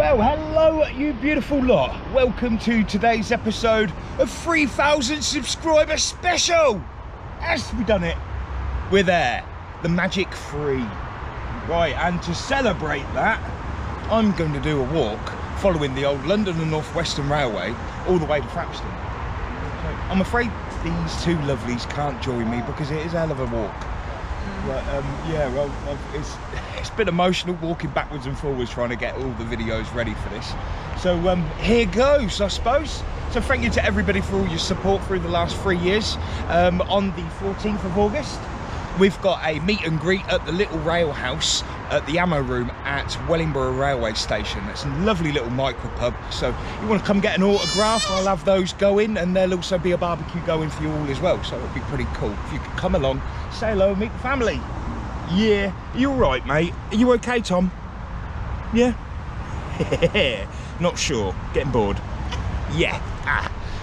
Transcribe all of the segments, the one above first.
Well, hello you beautiful lot. Welcome to today's episode of 3,000 subscriber special. As we done it, we're there. The magic 3. Right, and to celebrate that, I'm going to do a walk following the old London and Northwestern Railway all the way to Thrapston. So I'm afraid these two lovelies can't join me because it is a hell of a walk. But yeah, well, it's been emotional walking backwards and forwards trying to get all the videos ready for this. So here goes, I suppose. So thank you to everybody for all your support through the last 3 years. On the 14th of August, we've got a meet and greet at the little rail house at the ammo room at Wellingborough railway station. It's a lovely little micro pub. So you want to come get an autograph, I'll have those going, and there'll also be a barbecue going for you all as well. So it'll be pretty cool if you could come along, say hello and meet the family. Yeah, are you all right, mate? Are you okay, Tom? Yeah? Not sure, getting bored. Yeah.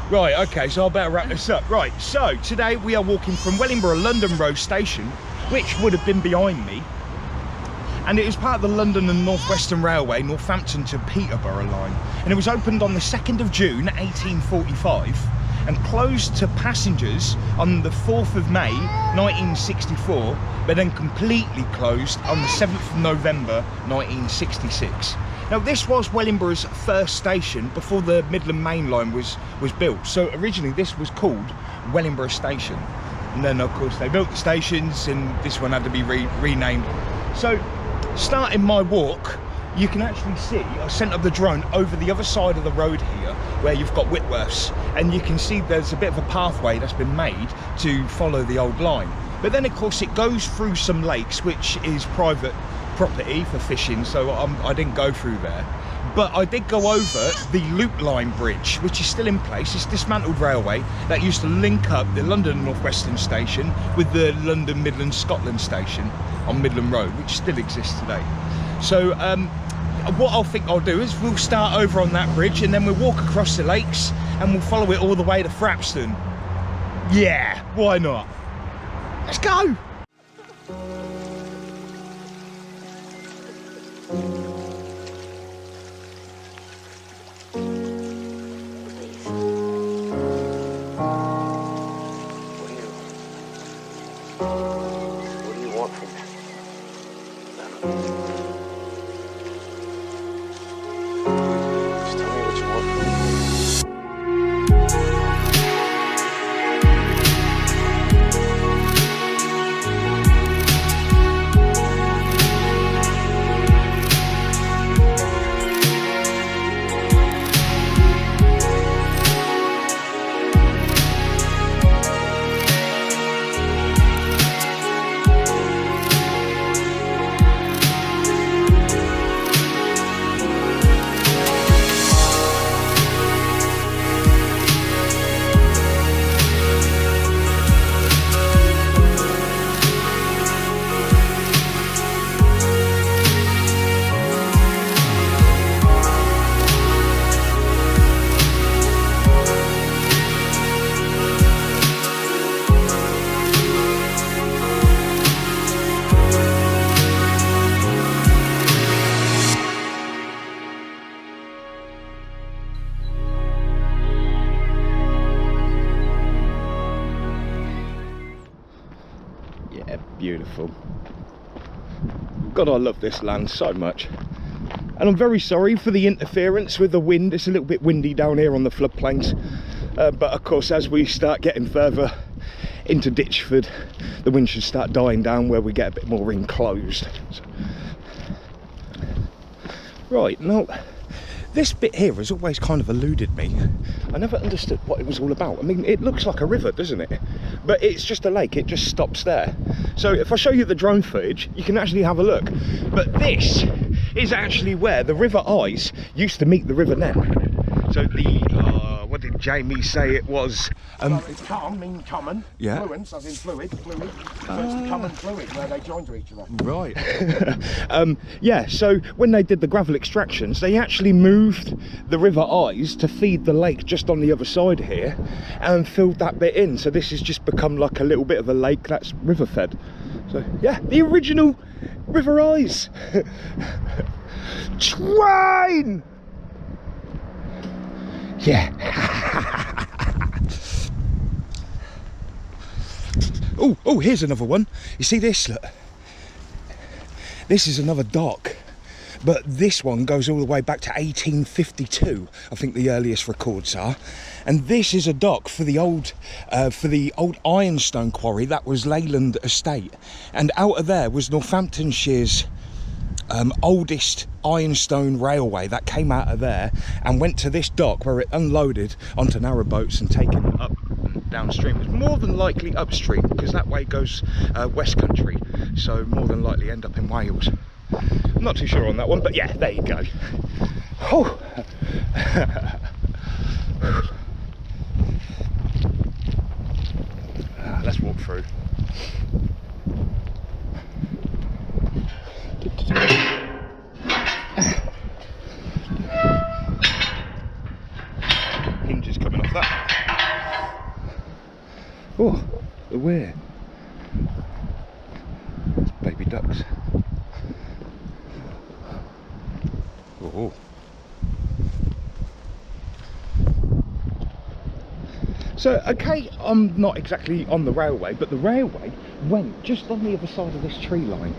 Right, okay, so I better wrap this up. Right, so today we are walking from Wellingborough London Road Station, which would have been behind me, and it is part of the London and Northwestern Railway, Northampton to Peterborough line. And it was opened on the 2nd of June, 1845, and closed to passengers on the 4th of May, 1964, but then completely closed on the 7th of November, 1966. Now, this was Wellingborough's first station before the Midland Main Line was built. So originally this was called Wellingborough Station. And then of course they built the stations and this one had to be renamed. So starting my walk, you can actually see, I sent up the drone over the other side of the road here where you've got Whitworths, and you can see there's a bit of a pathway that's been made to follow the old line. But then of course it goes through some lakes, which is private property for fishing, so I didn't go through there. But I did go over the Loop Line Bridge, which is still in place. It's dismantled railway that used to link up the London Northwestern Station with the London Midland Scotland Station on Midland Road, which still exists today. So what I think I'll do is we'll start over on that bridge and then we'll walk across the lakes and we'll follow it all the way to Frapstan. Yeah, why not? Let's go! Beautiful. God, I love this land so much. And I'm very sorry for the interference with the wind. It's a little bit windy down here on the floodplains. But of course, as we start getting further into Ditchford, the wind should start dying down where we get a bit more enclosed. So. Right, now, this bit here has always kind of eluded me. I never understood what it was all about. I mean, it looks like a river, doesn't it? But it's just a lake, it just stops there. So if I show you the drone footage, you can actually have a look. But this is actually where the River Eyes used to meet the River Nen. So the, what did Jamie say it was? Well, it's common, mean common. Yeah. Fluence, as in fluid. So it's the common fluid where they join to each other. Right. Yeah, so when they did the gravel extractions, they actually moved the River Eyes to feed the lake just on the other side here and filled that bit in. So this has just become like a little bit of a lake that's river fed. So yeah, the original River Eyes. Train! Yeah. Oh, here's another one. You see this? Look. This is another dock. But this one goes all the way back to 1852, I think the earliest records are. And this is a dock for the old ironstone quarry that was Leyland Estate. And out of there was Northamptonshire's oldest ironstone railway that came out of there and went to this dock where it unloaded onto narrowboats and taken up and downstream. It's more than likely upstream because that way goes west country, so more than likely end up in Wales. I'm not too sure on that one, but yeah, there you go. Oh. Let's walk through. Hinges coming off that. Oh, the weir. It's baby ducks. Oh. So, okay, I'm not exactly on the railway, but the railway went just on the other side of this tree line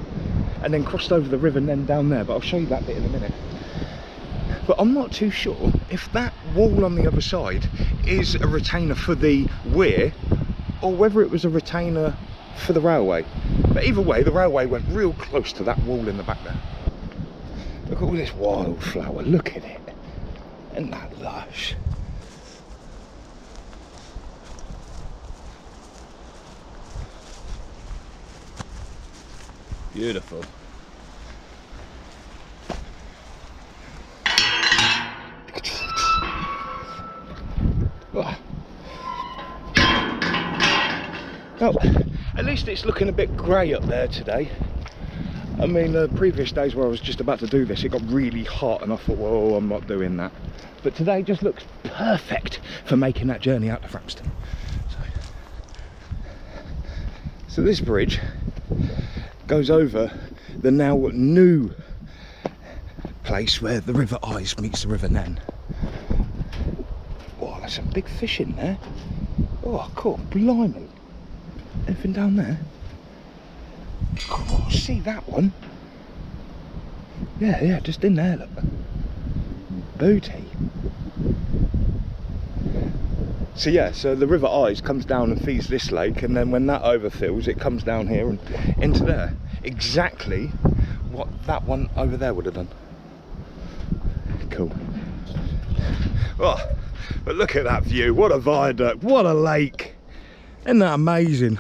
and then crossed over the river and then down there, but I'll show you that bit in a minute. But I'm not too sure if that wall on the other side is a retainer for the weir or whether it was a retainer for the railway. But either way, the railway went real close to that wall in the back there. Look at all this wildflower, look at it. Isn't that lush? Beautiful. Oh, at least it's looking a bit grey up there today. I mean, the previous days where I was just about to do this, it got really hot and I thought, whoa, I'm not doing that. But today just looks perfect for making that journey out to Frapstan. So this bridge goes over the now new place where the River Ise meets the River Nen. Oh, there's some big fish in there. Oh, cool, blimey. Anything down there? Oh, see that one? Yeah, just in there, look. Booty. So yeah, so the River Ise comes down and feeds this lake, and then when that overfills, it comes down here and into there. Exactly what that one over there would have done. Cool. Oh, but look at that view. What a viaduct, what a lake. Isn't that amazing?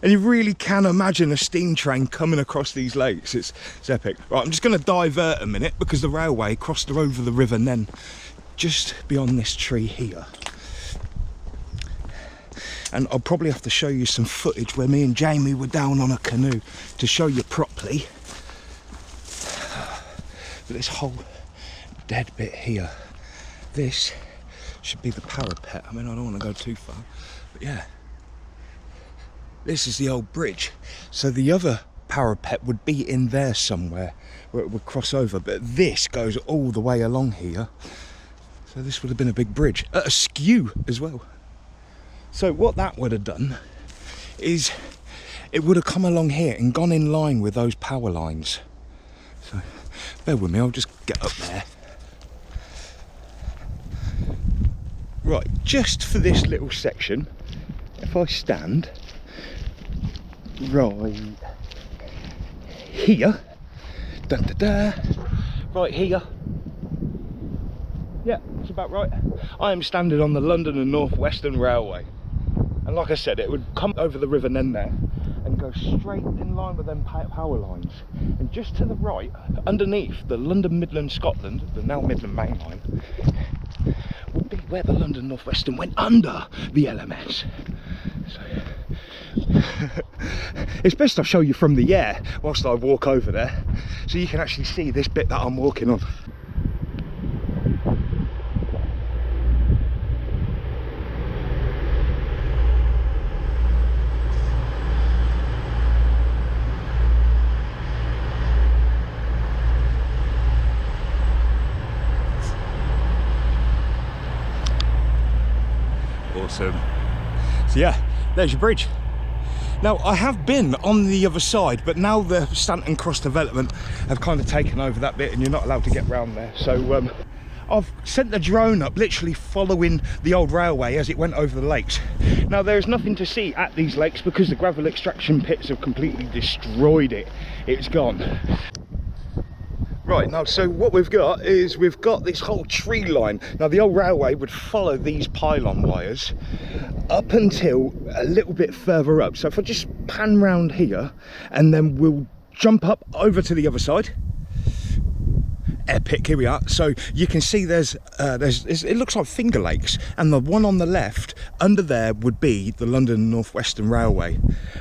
And you really can imagine a steam train coming across these lakes. It's epic. Right, I'm just going to divert a minute because the railway crossed over the river Nen just beyond this tree here. And I'll probably have to show you some footage where me and Jamie were down on a canoe to show you properly. But this whole dead bit here, this should be the parapet. I mean, I don't want to go too far, but yeah. This is the old bridge. So the other parapet would be in there somewhere where it would cross over, but this goes all the way along here. So this would have been a big bridge, askew as well. So what that would have done is it would have come along here and gone in line with those power lines. So bear with me, I'll just get up there. Right, just for this little section, if I stand right here, right here, yeah, that's about right. I am standing on the London and Northwestern Railway, and like I said, it would come over the River Nen there and go straight in line with them power lines, and just to the right, underneath the London Midland Scotland, the now Midland Main Line, would be where the London Northwestern went under the LMS. So it's best I show you from the air whilst I walk over there, so you can actually see this bit that I'm walking on. awesome. So yeah, there's your bridge. Now, I have been on the other side, but now the Stanton Cross development have kind of taken over that bit and you're not allowed to get round there. So I've sent the drone up, literally following the old railway as it went over the lakes. Now, there's nothing to see at these lakes because the gravel extraction pits have completely destroyed it. It's gone. Right, now, so what we've got is we've got this whole tree line. Now, the old railway would follow these pylon wires up until a little bit further up. So if I just pan round here and then we'll jump up over to the other side. Epic, here we are. So you can see there's it looks like Finger Lakes, and the one on the left under there would be the London Northwestern Railway,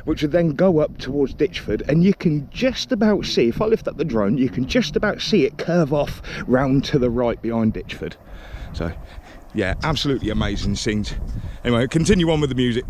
which would then go up towards Ditchford, and you can just about see, if I lift up the drone, you can just about see it curve off round to the right behind Ditchford. So yeah, absolutely amazing scenes. Anyway, continue on with the music.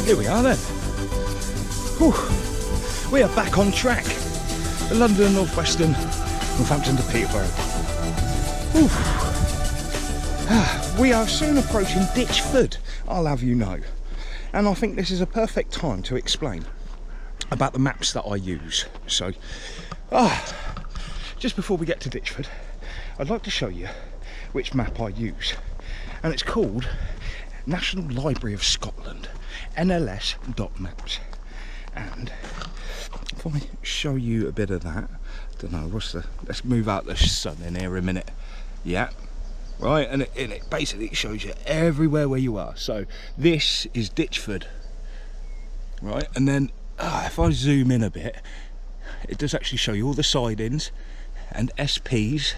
Here we are then. Whew. We are back on track. The London Northwestern, Northampton to Peterborough. We are soon approaching Ditchford, I'll have you know. And I think this is a perfect time to explain about the maps that I use. So, just before we get to Ditchford, I'd like to show you which map I use. And it's called National Library of Scotland, NLS.maps. And if I show you a bit of that, I don't know, let's move out the sun in here a minute. Yeah, right, and it basically shows you everywhere where you are. So this is Ditchford, right, and then if I zoom in a bit, it does actually show you all the sidings and SPs,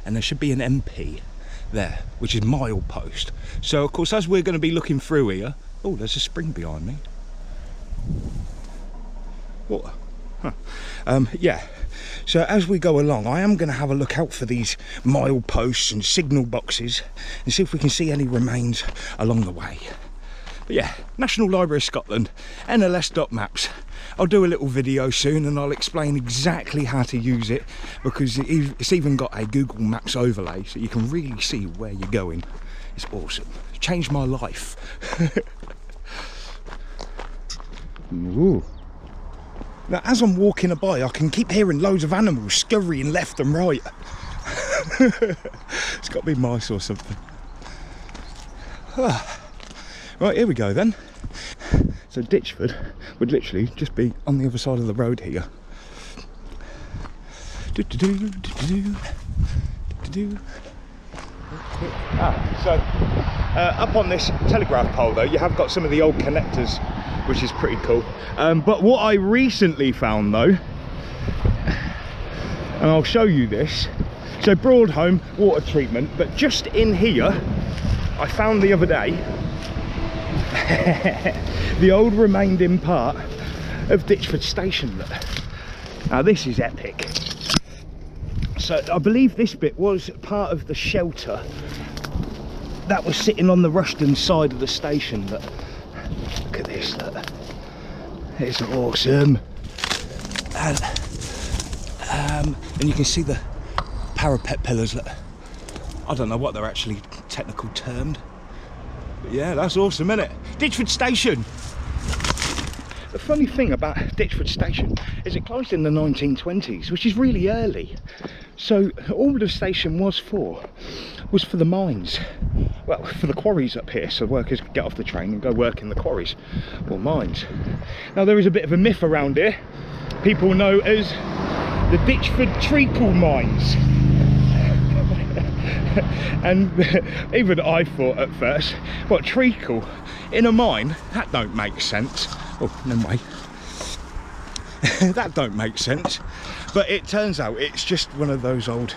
and there should be an MP there, which is milepost. So of course, as we're going to be looking through here, oh, there's a spring behind me. What? Huh. Yeah, so as we go along, I am going to have a look out for these mileposts and signal boxes and see if we can see any remains along the way. But yeah, National Library of Scotland, NLS.maps. I'll do a little video soon and I'll explain exactly how to use it, because it's even got a Google Maps overlay so you can really see where you're going. It's awesome. It changed my life. Ooh. Now, as I'm walking by, I can keep hearing loads of animals scurrying left and right. It's got to be mice or something. Right, here we go then. So Ditchford would literally just be on the other side of the road here. Up on this telegraph pole though, you have got some of the old connectors, which is pretty cool. But what I recently found though, and I'll show you this, so Broadholme water treatment, but just in here I found the other day the old remained in part of Ditchford Station. Now this is epic. So I believe this bit was part of the shelter that was sitting on the Rushden side of the station. Look at this, look. It's awesome. And you can see the parapet pillars. Look. I don't know what they're actually technical termed. But yeah, that's awesome, isn't it? Ditchford Station. The funny thing about Ditchford Station is it closed in the 1920s, which is really early. So all the station was for the mines. Well, for the quarries up here, so workers could get off the train and go work in the quarries or mines. Now there is a bit of a myth around here. People know as the Ditchford Treacle Mines. And even I thought at first, what, treacle in a mine? That don't make sense. Oh, no way. That don't make sense. But it turns out it's just one of those old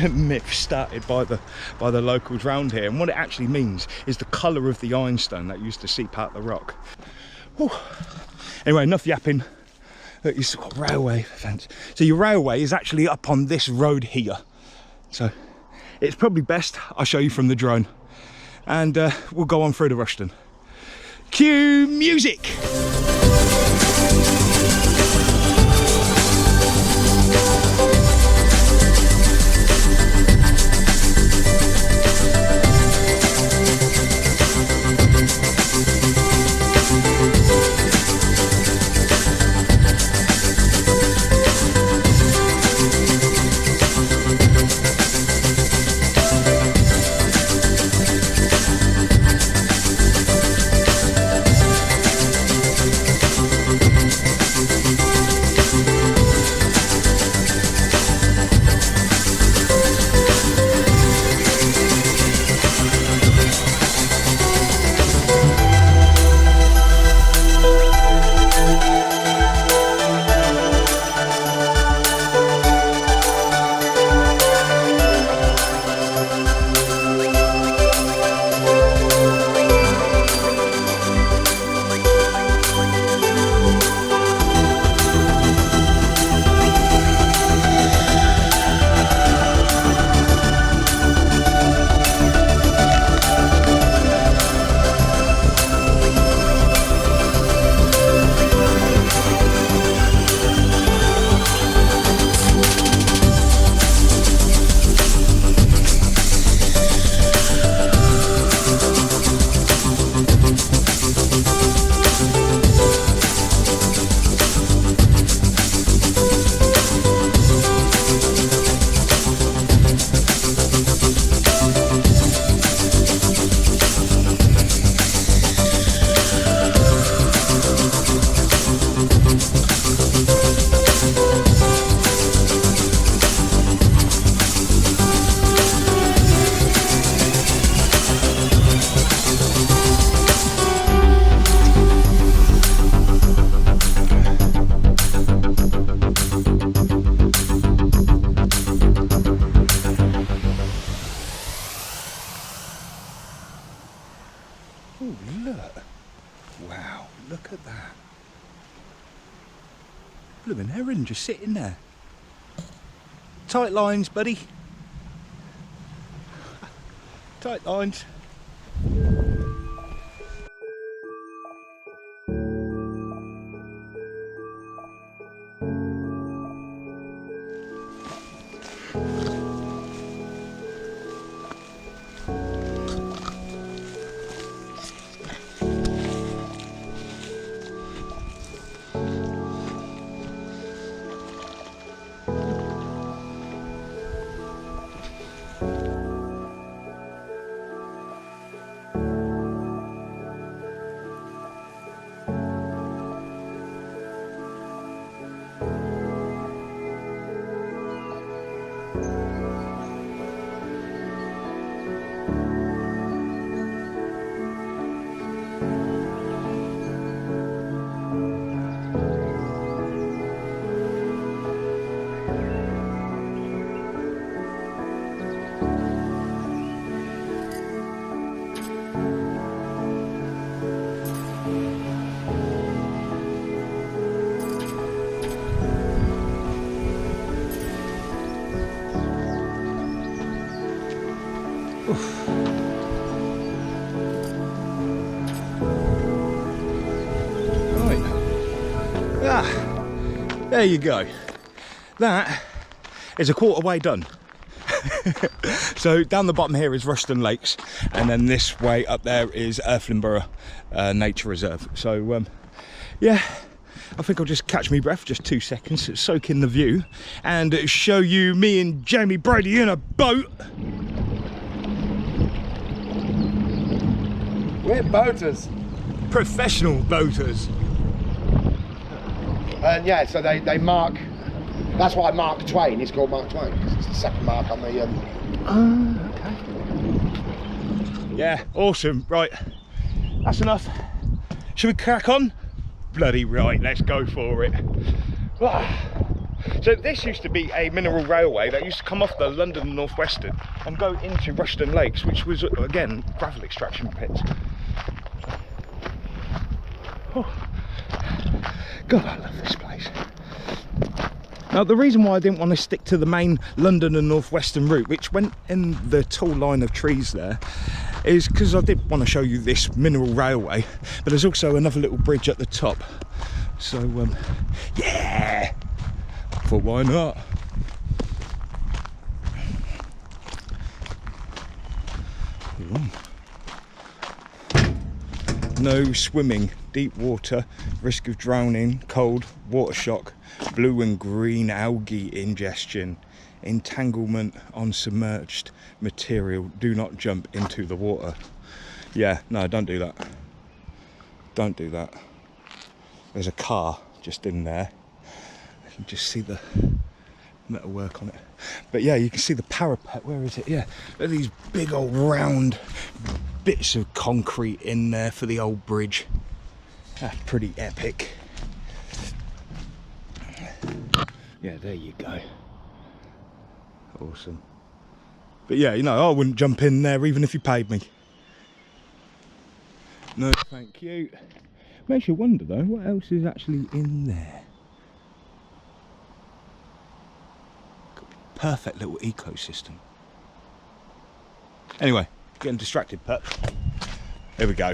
myths started by the locals round here, and what it actually means is the colour of the ironstone that used to seep out the rock. Whew. Anyway, enough yapping. You've got railway fence. So your railway is actually up on this road here. So it's probably best I show you from the drone, and we'll go on through to Rushden. Cue music! Oh, look. Wow, look at that. Blooming heron just sitting there. Tight lines, buddy. Tight lines. There you go. That is a quarter way done. So down the bottom here is Ruston Lakes, and then this way up there is Wellingborough Nature Reserve. So yeah, I think I'll just catch me breath, just 2 seconds, soak in the view, and show you me and Jamie Brady in a boat. We're boaters. Professional boaters. And yeah, so they mark. That's why Mark Twain is called Mark Twain, because it's the second mark on the. Okay. Yeah, awesome. Right, that's enough. Should we crack on? Bloody right, let's go for it. So this used to be a mineral railway that used to come off the London Northwestern and go into Ruston Lakes, which was again gravel extraction pits. Oh. God, I love this place. Now, the reason why I didn't want to stick to the main London and Northwestern route, which went in the tall line of trees there, is because I did want to show you this mineral railway, but there's also another little bridge at the top. So, yeah, I thought, why not? No swimming, deep water, risk of drowning, cold, water shock, blue and green algae ingestion, entanglement on submerged material, do not jump into the water. Yeah, no, don't do that. Don't do that. There's a car just in there. You can just see the metalwork on it. But yeah, you can see the parapet. Where is it? Yeah, there are these big old round bits of concrete in there for the old bridge. That's pretty epic. Yeah, there you go. Awesome. But yeah, you know, I wouldn't jump in there even if you paid me. No, thank you. Makes you wonder though, what else is actually in there? Perfect little ecosystem. Anyway, getting distracted, Perp. Here we go.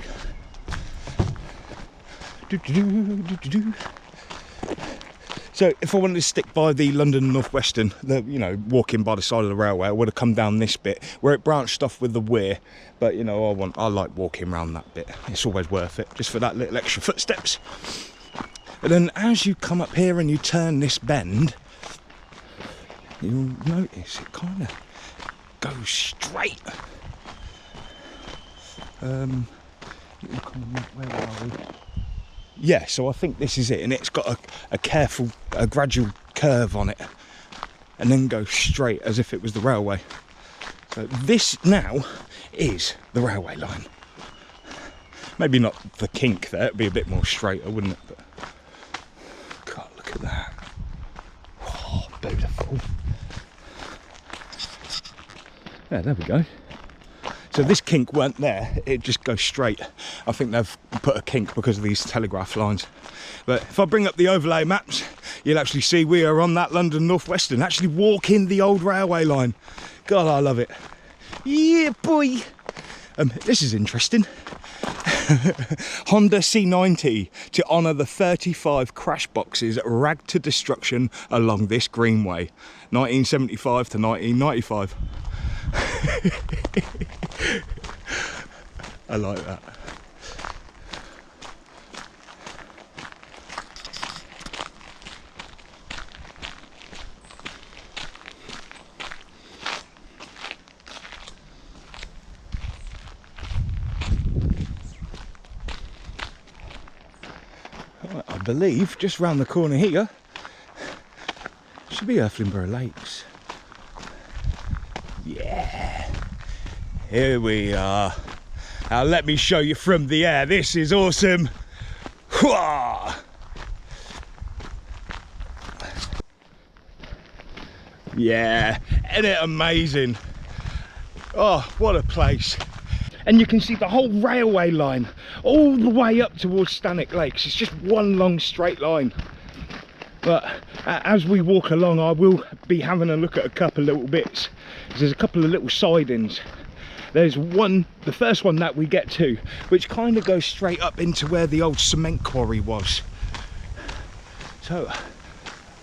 So if I wanted to stick by the London Northwestern, you know, walking by the side of the railway, I would have come down this bit where it branched off with the weir. But you know, I like walking around that bit. It's always worth it, just for that little extra footsteps. And then as you come up here and you turn this bend, you'll notice it kind of goes straight. Where are we? Yeah, so I think this is it, and it's got a gradual curve on it, and then goes straight as if it was the railway. So this now is the railway line. Maybe not the kink there, it'd be a bit more straighter, wouldn't it? But God, look at that. Oh, beautiful. Yeah, there we go. So this kink weren't there, it just goes straight. I think they've put a kink because of these telegraph lines. But if I bring up the overlay maps, you'll actually see we are on that London Northwestern, actually walking the old railway line. God, I love it. Yeah, boy. This is interesting. Honda C90 to honour the 35 crash boxes ragged to destruction along this greenway, 1975 to 1995. I like that. Right, I believe just round the corner here should be Wellingborough Lakes. Yeah, here we are. Now let me show you from the air. This is awesome. Hwah! Yeah, isn't it amazing? Oh, what a place. And you can see the whole railway line all the way up towards Stanwick Lakes. It's just one long straight line. But as we walk along, I will be having a look at a couple of little bits. There's a couple of little sidings. There's one, the first one that we get to, which kind of goes straight up into where the old cement quarry was. So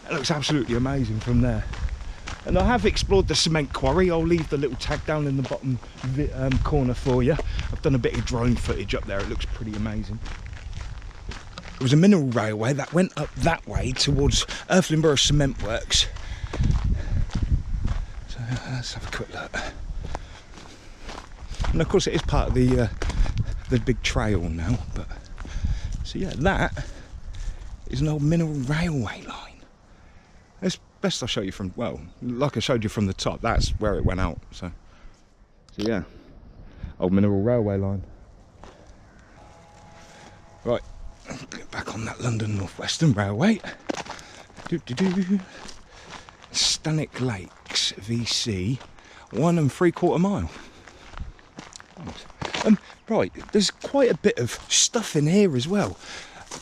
it looks absolutely amazing from there. And I have explored the cement quarry. I'll leave the little tag down in the bottom corner for you. I've done a bit of drone footage up there. It looks pretty amazing. There was a mineral railway that went up that way towards Earthling Cement Works. So let's have a quick look. And of course it is part of the big trail now. But so yeah, that is an old mineral railway line. It's best I'll show you from, well, like I showed you from the top, that's where it went out. So yeah, old mineral railway line. Right, get back on that London Northwestern Railway. Stanwick Lakes VC, 1 3/4 mile. Right, there's quite a bit of stuff in here as well.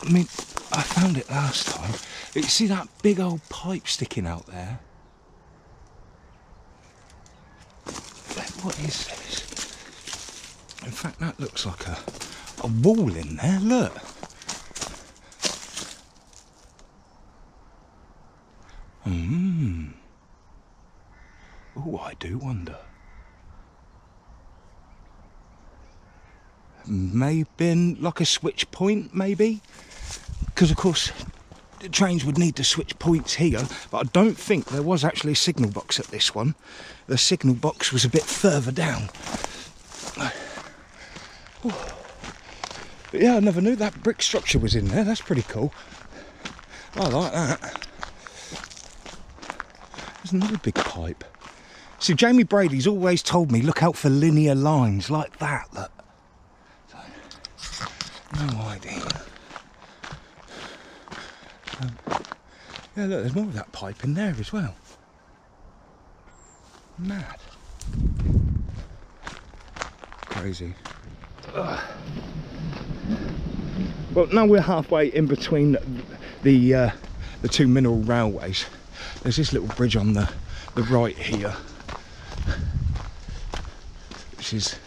I mean, I found it last time. You see that big old pipe sticking out there? What is this? In fact, that looks like a wall in there, look. Oh, I do wonder. May have been like a switch point, maybe? Because, of course, the trains would need to switch points here, but I don't think there was actually a signal box at this one. The signal box was a bit further down. But yeah, I never knew that brick structure was in there. That's pretty cool. I like that. There's another big pipe. See, Jamie Brady's always told me, look out for linear lines like that, look. So, no idea. Yeah, look, there's more of that pipe in there as well. Mad. Crazy. Ugh. Well, now we're halfway in between the two mineral railways. There's this little bridge on the right here, which is,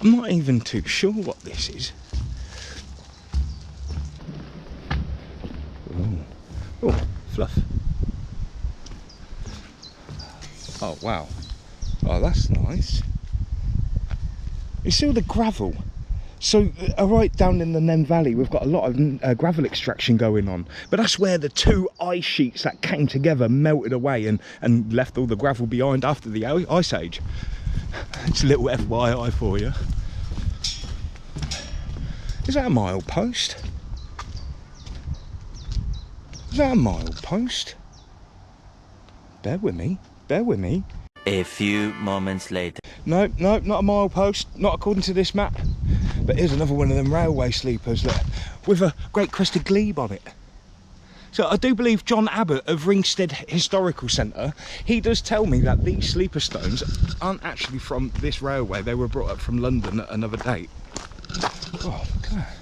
I'm not even too sure what this is. Oh, fluff. Oh, wow. Oh, that's nice. You see all the gravel? So right down in the Nen Valley, we've got a lot of gravel extraction going on. But that's where the two ice sheets that came together melted away and left all the gravel behind after the ice age. It's a little FYI for you. Is that a milepost? Is that a milepost? Bear with me, bear with me. A few moments later. No, not a milepost, not according to this map. But here's another one of them railway sleepers, look, with a great crested glebe on it. So I do believe John Abbott of Ringstead Historical Centre, he does tell me that these sleeper stones aren't actually from this railway. They were brought up from London at another date. Oh, look at that.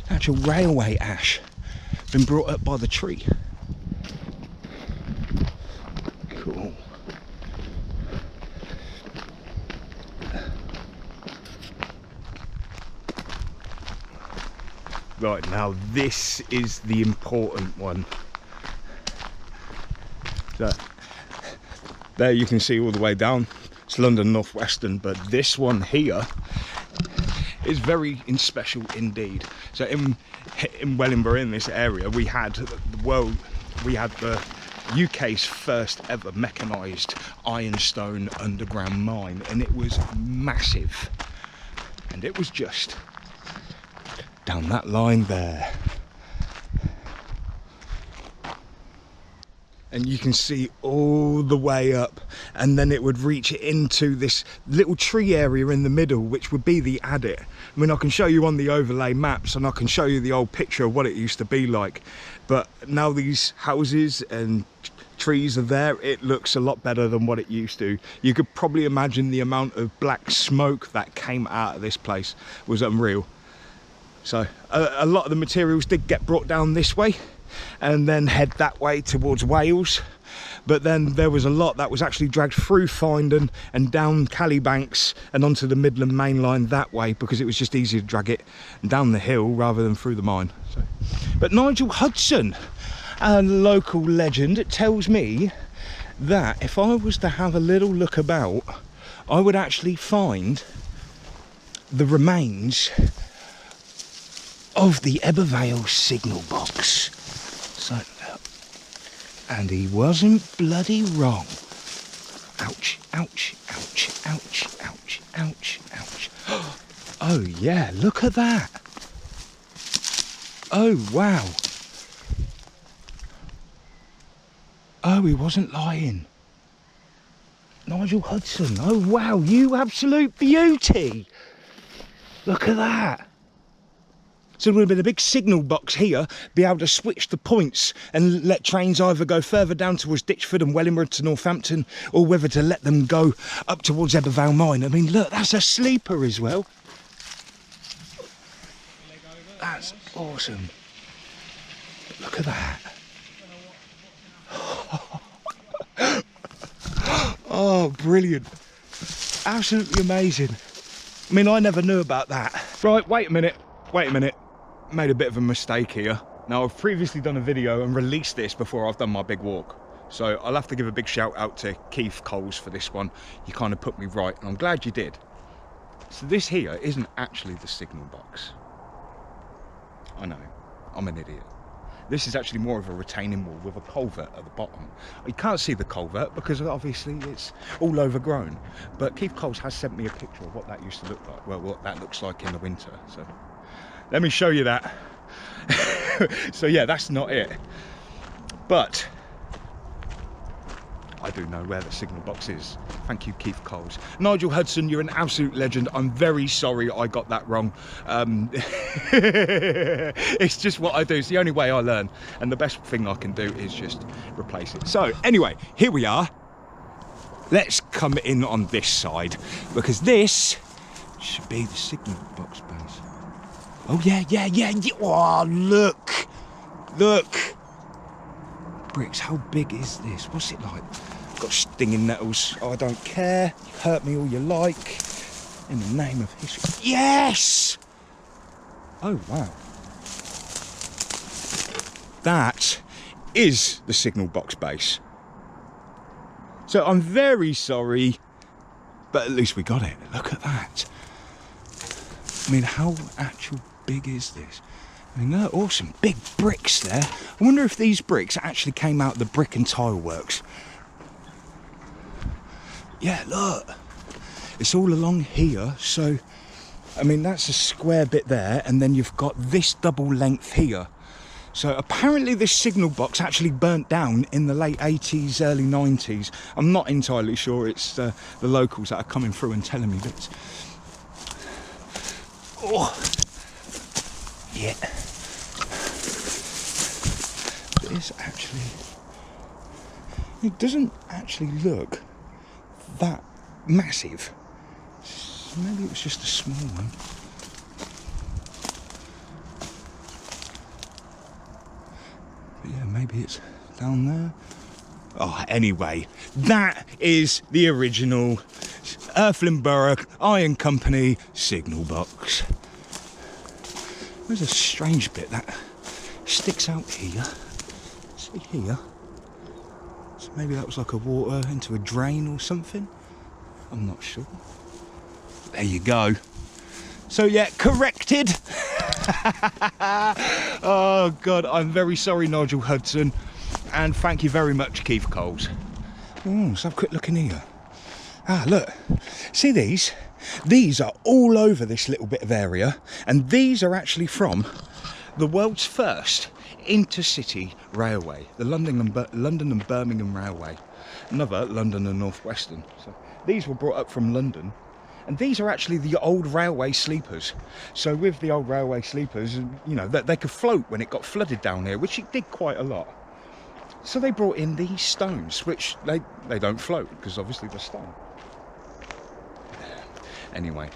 Actual railway ash, been brought up by the tree. Cool. Right, now this is the important one. So, there you can see all the way down, it's London Northwestern, but this one here is very special indeed. So in Wellingborough, in this area, we had the UK's first ever mechanised ironstone underground mine, and it was massive, and it was just down that line there. and you can see all the way up, and then it would reach into this little tree area in the middle, which would be the adit. I mean, I can show you on the overlay maps, and I can show you the old picture of what it used to be like, but now these houses and trees are there, it looks a lot better than what it used to. You could probably imagine the amount of black smoke that came out of this place was unreal. So a lot of the materials did get brought down this way and then head that way towards Wales, but then there was a lot that was actually dragged through Findon and down Callybanks and onto the Midland main line that way, because it was just easier to drag it down the hill rather than through the mine. So, but Nigel Hudson, a local legend, tells me that if I was to have a little look about, I would actually find the remains of the Ebervale signal box. So, and he wasn't bloody wrong. Ouch, ouch, ouch, ouch, ouch, ouch, ouch. Oh yeah, look at that. Oh wow. Oh, he wasn't lying. Nigel Hudson, oh wow, you absolute beauty. Look at that. So there would have been a big signal box here, be able to switch the points and let trains either go further down towards Ditchford and Wellingborough to Northampton, or whether to let them go up towards Ebervale Mine. I mean, look, that's a sleeper as well. That's awesome. Look at that. Oh, brilliant. Absolutely amazing. I mean, I never knew about that. Right, wait a minute. Made a bit of a mistake here. Now, I've previously done a video and released this before I've done my big walk. So I'll have to give a big shout out to Keith Coles for this one. You kind of put me right, and I'm glad you did. So this here isn't actually the signal box. I know, I'm an idiot. This is actually more of a retaining wall with a culvert at the bottom. You can't see the culvert because obviously it's all overgrown. But Keith Coles has sent me a picture of what that used to look like. Well, what that looks like in the winter. So let me show you that. So yeah, that's not it. But I do know where the signal box is. Thank you, Keith Coles. Nigel Hudson, you're an absolute legend. I'm very sorry I got that wrong. It's just what I do. It's the only way I learn. And the best thing I can do is just replace it. So anyway, here we are. Let's come in on this side, because this should be the signal box base. Oh yeah. Oh, look. Bricks, how big is this? What's it like? Got stinging nettles. Oh, I don't care. You hurt me all you like. In the name of history. Yes! Oh, wow. That is the signal box base. So I'm very sorry, but at least we got it. Look at that. I mean, how actual big is this? I mean, they're awesome. Big bricks there. I wonder if these bricks actually came out of the brick and tile works. Yeah, look. It's all along here. So, I mean, that's a square bit there. And then you've got this double length here. So apparently this signal box actually burnt down in the late 80s, early 90s. I'm not entirely sure. It's the locals that are coming through and telling me bits. Oh. Yeah. This actually, it doesn't actually look that massive. Maybe it was just a small one. But yeah, maybe it's down there. Oh, anyway, that is the original Earthling Borough Iron Company signal box. There's a strange bit that sticks out here. See here? So maybe that was like a water into a drain or something. I'm not sure. There you go. So yeah, corrected. Oh God, I'm very sorry, Nigel Hudson. And thank you very much, Keith Coles. Oh, let's have a quick look in here. Ah, look. See these? These are all over this little bit of area, and these are actually from the world's first intercity railway, the London and Birmingham Railway, another London and Northwestern. So these were brought up from London, and these are actually the old railway sleepers. So with the old railway sleepers, you know, that they could float when it got flooded down here, which it did quite a lot. So they brought in these stones, which they don't float because obviously they're stone. Anyway.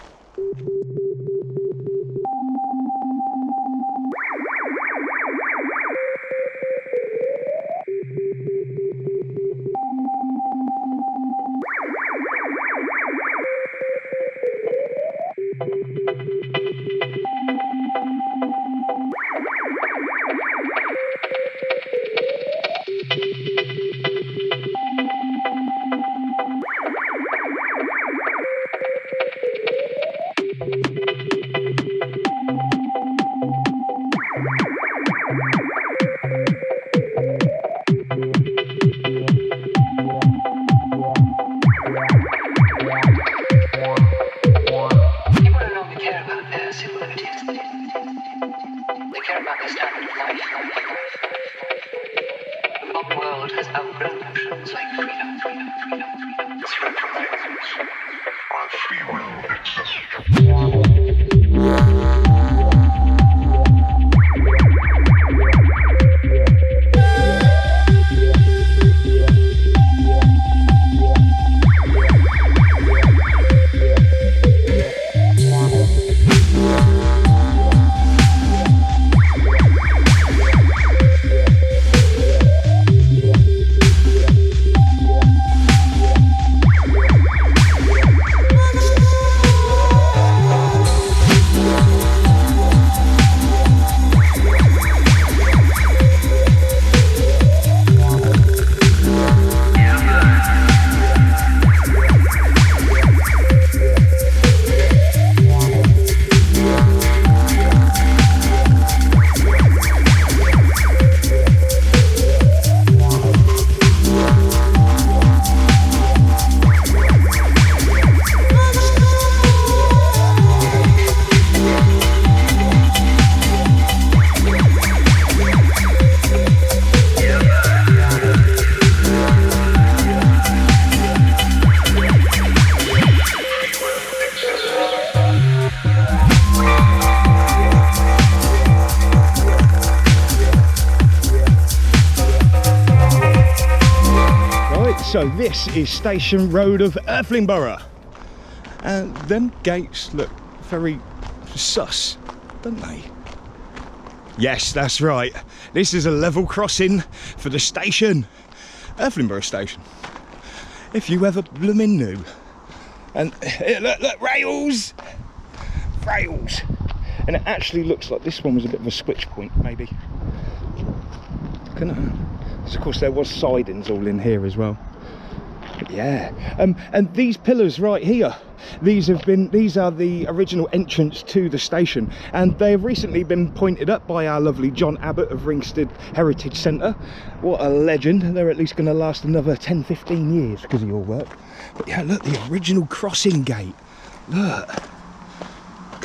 So this is Station Road of Wellingborough, and them gates look very sus, don't they? Yes, that's right. This is a level crossing for the station, Wellingborough Station. If you ever bloomin' knew. And look, rails, rails. And it actually looks like this one was a bit of a switch point, maybe. So of course there was sidings all in here as well. But yeah, and these pillars right here, these are the original entrance to the station, and they've recently been pointed up by our lovely John Abbott of Ringsted Heritage Centre. What a legend. They're at least going to last another 10-15 years because of your work. But yeah, look, the original crossing gate. Look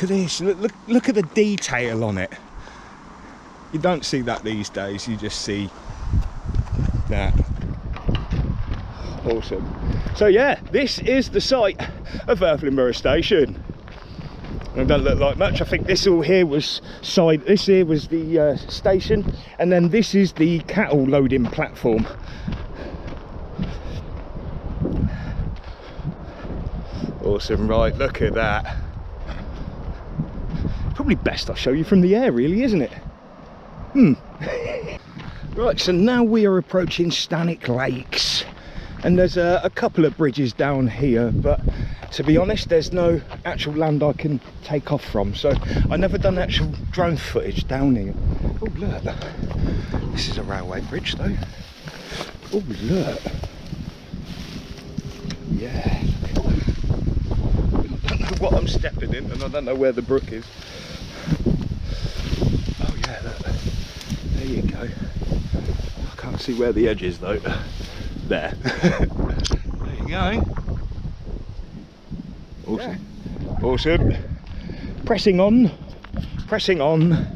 at this. Look at the detail on it. You don't see that these days. You just see that. Awesome. So yeah, this is the site of Wellingborough Station. It doesn't look like much. I think this all here was this here was the station, and then this is the cattle loading platform. Awesome, right, look at that. Probably best I show you from the air, really, isn't it? Right, so now we are approaching Stanwick Lakes, and there's a couple of bridges down here, but to be honest there's no actual land I can take off from, so I never done actual drone footage down here. Oh look, this is a railway bridge though. Oh look, yeah. I don't know what I'm stepping in, and I don't know where the brook is. Oh yeah, look, there you go. I can't see where the edge is though. There. There you go. Awesome. Yeah. Awesome. Pressing on. Pressing on.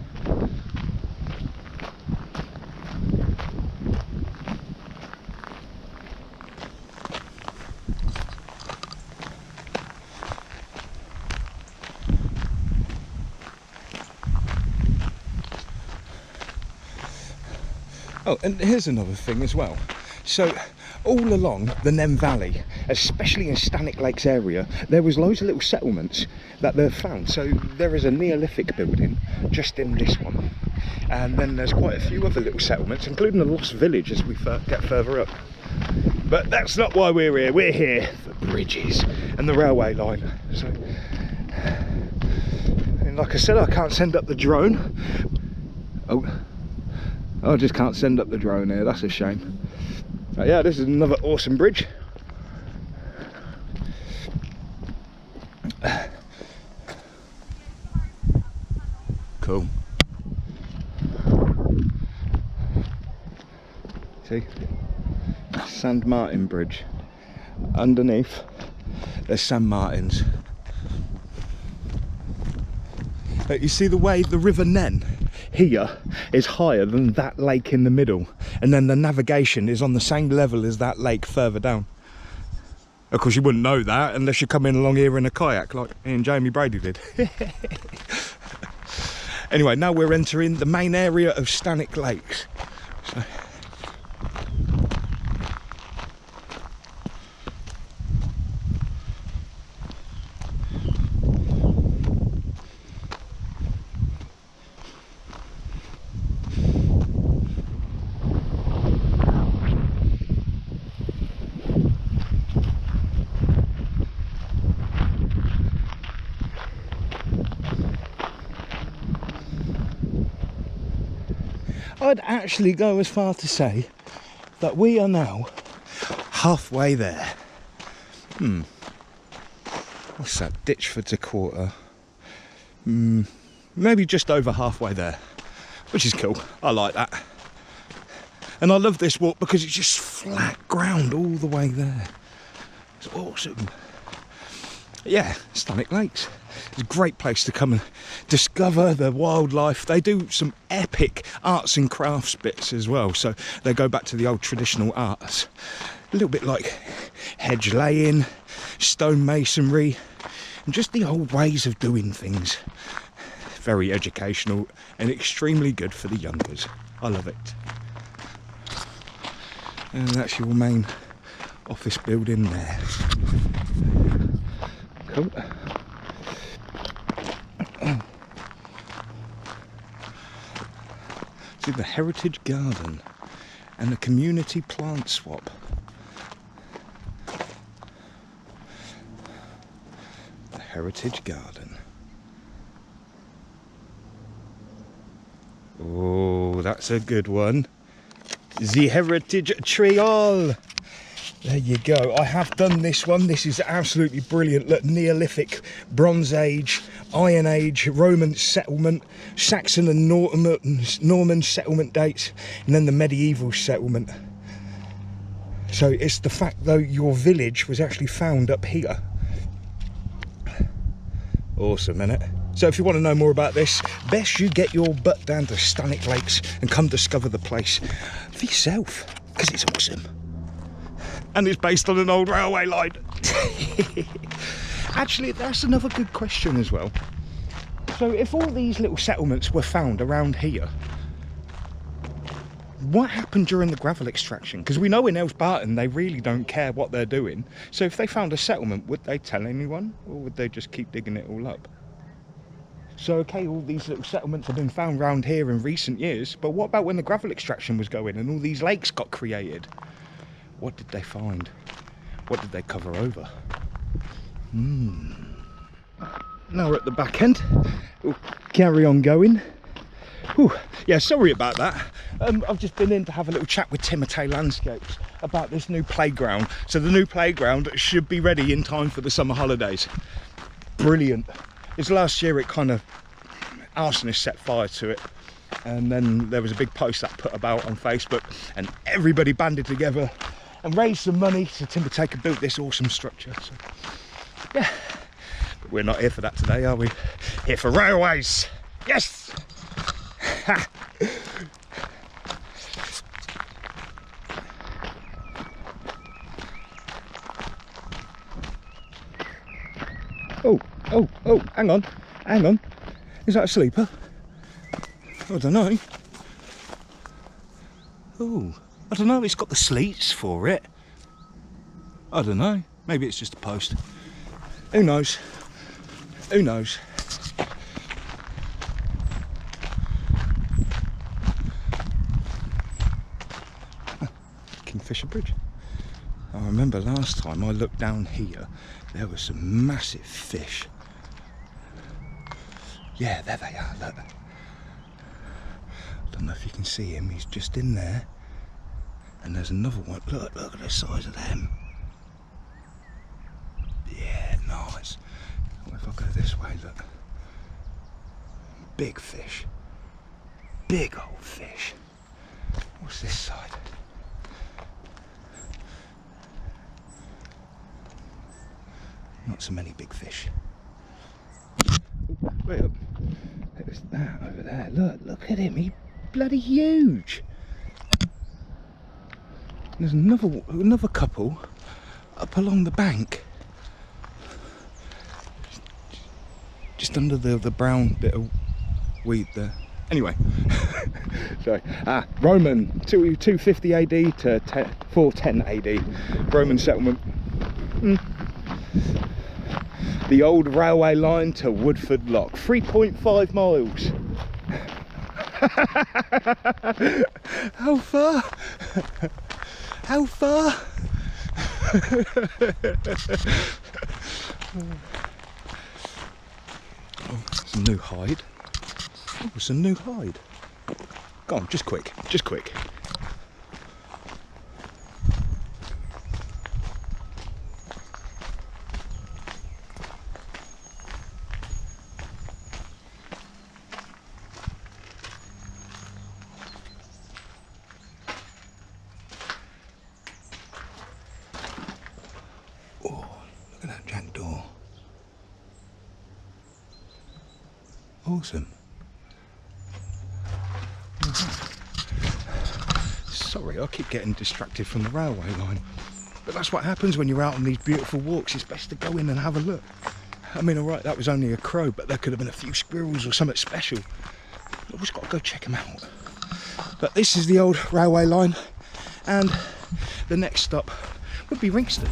Oh, and here's another thing as well. So all along the Nem Valley, especially in Stannick Lakes area, there was loads of little settlements that they've found. So there is a Neolithic building just in this one, and then there's quite a few other little settlements, including a lost village as we get further up. But that's not why we're here. We're here for bridges and the railway line. So, and like I said, I can't send up the drone. Oh, I just can't send up the drone here. That's a shame. But yeah, this is another awesome bridge. Cool. See? St Martin Bridge. Underneath, there's St Martin's. But you see the way the River Nen here is higher than that lake in the middle, and then the navigation is on the same level as that lake further down. Of course you wouldn't know that unless you come in along here in a kayak like me and Jamie Brady did. Anyway, now we're entering the main area of Stannick Lakes. So, I'd actually go as far to say that we are now halfway there. What's that? Ditchford's a quarter. Maybe just over halfway there, which is cool. I like that. And I love this walk because it's just flat ground all the way there. It's awesome. Yeah, Stannick Lakes. It's a great place to come and discover the wildlife. They do some epic arts and crafts bits as well, so they go back to the old traditional arts, a little bit like hedge laying, stone masonry, and just the old ways of doing things. Very educational and extremely good for the youngers. I love it. And that's your main office building there. Cool. See the Heritage Garden and the Community Plant Swap. The Heritage Garden. Oh, that's a good one. The Heritage Trail. There you go. I have done this one. This is absolutely brilliant. Look, Neolithic, Bronze Age, Iron Age, Roman settlement, Saxon and Norman settlement dates, and then the medieval settlement. So it's the fact though your village was actually found up here. Awesome, isn't it? So if you want to know more about this, best you get your butt down to Stannick Lakes and come discover the place for yourself, because it's awesome. And it's based on an old railway line. Actually, that's another good question as well. So if all these little settlements were found around here, what happened during the gravel extraction? Because we know in Elsbarton they really don't care what they're doing. So if they found a settlement, would they tell anyone? Or would they just keep digging it all up? So okay, all these little settlements have been found around here in recent years, but what about when the gravel extraction was going and all these lakes got created? What did they find? What did they cover over? Now we're at the back end. We'll carry on going. Whew. Yeah, sorry about that. I've just been in to have a little chat with Timotei Landscapes about this new playground. So the new playground should be ready in time for the summer holidays. Brilliant. It's last year it kind of, arsonists set fire to it. And then there was a big post that put about on Facebook and everybody banded together and raised some money so Timotei could build this awesome structure. So, yeah, but we're not here for that today, are we? Here for railways. Yes! Ha! Oh, hang on. Is that a sleeper? I don't know. Oh, I don't know, it's got the sleets for it. I don't know, maybe it's just a post. Who knows? Who knows? Kingfisher Bridge. I remember last time I looked down here, there were some massive fish. Yeah, there they are, look. I don't know if you can see him, he's just in there. And there's another one, look at the size of them. Yeah, nice. What if I go this way, look. Big fish. Big old fish. What's this side? Not so many big fish. Wait up. There's that over there. Look at him. He's bloody huge. There's another couple up along the bank. Just under the brown bit of weed there. Anyway. Sorry. Roman 250 AD to 410 AD. Roman settlement. The old railway line to Woodford Lock, 3.5 miles. How far? How far? Oh, it's a new hide. Oh, it's a new hide. Go on, just quick, just quick. Awesome. Sorry, I keep getting distracted from the railway line. But that's what happens when you're out on these beautiful walks. It's best to go in and have a look. I mean, alright, that was only a crow, but there could have been a few squirrels or something special. I've just got to go check them out. But this is the old railway line, and the next stop would be Ringsted.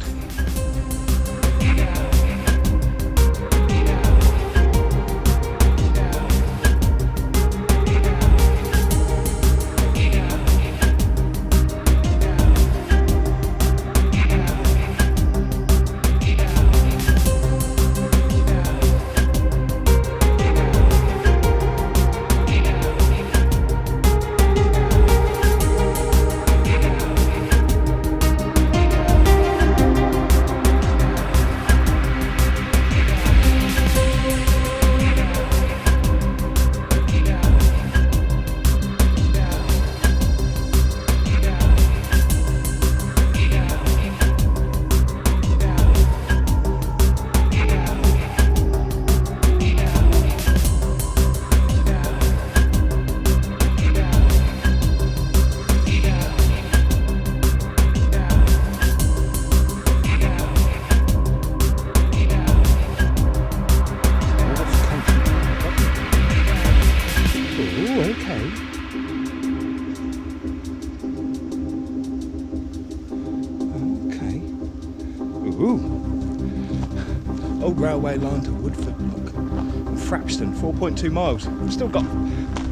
Old railway line to Woodford Lock. And Frapstan, 4.2 miles. I've still got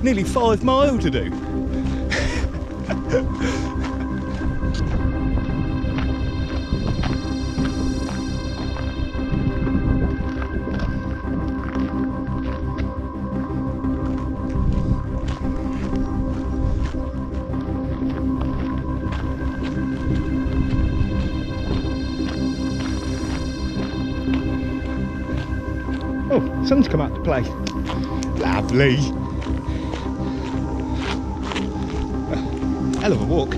nearly 5 miles to do. Oh, sun's come out to play. Lovely. Hell of a walk.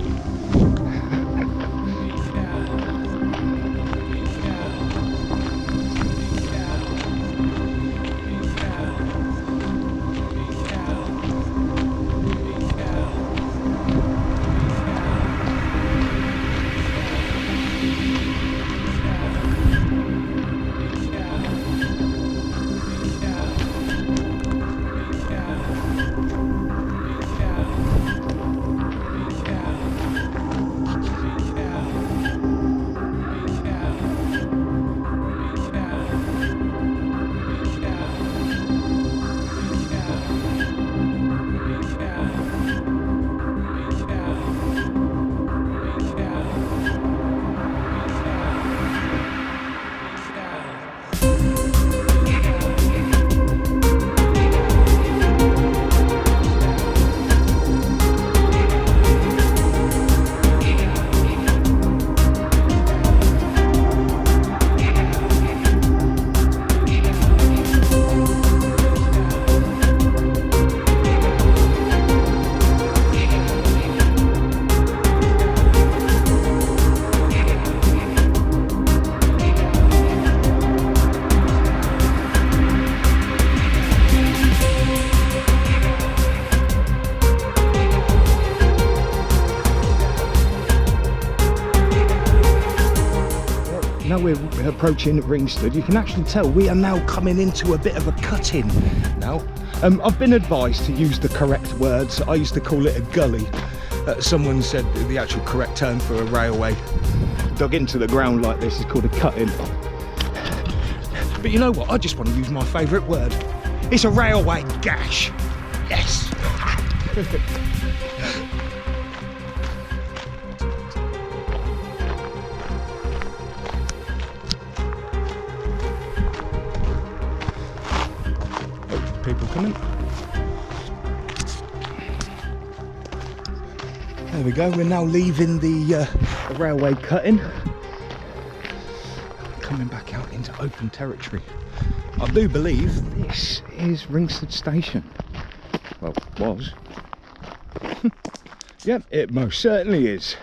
now we're approaching Ringsted, you can actually tell we are now coming into a bit of a cut-in now. I've been advised to use the correct words. I used to call it a gully. Someone said the actual correct term for a railway dug into the ground like this is called a cut-in. But you know what? I just want to use my favourite word. It's a railway gash. Yes. People coming. There we go, we're now leaving the railway cutting, coming back out into open territory. I do believe this is Ringsted Station. Well, was. Yep, it most certainly is.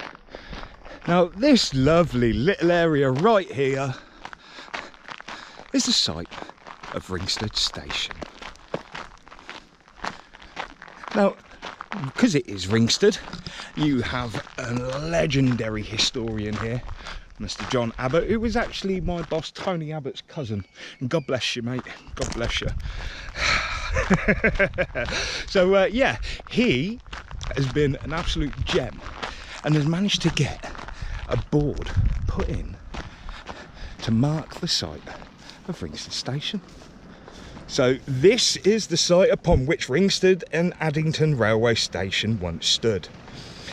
Now this lovely little area right here is the site of Ringsted Station. Now, because it is Ringsted, you have a legendary historian here, Mr. John Abbott, who was actually my boss Tony Abbott's cousin. And God bless you, mate. God bless you. So, yeah, he has been an absolute gem and has managed to get a board put in to mark the site of Ringsted Station. So this is the site upon which Ringsted and Addington Railway Station once stood.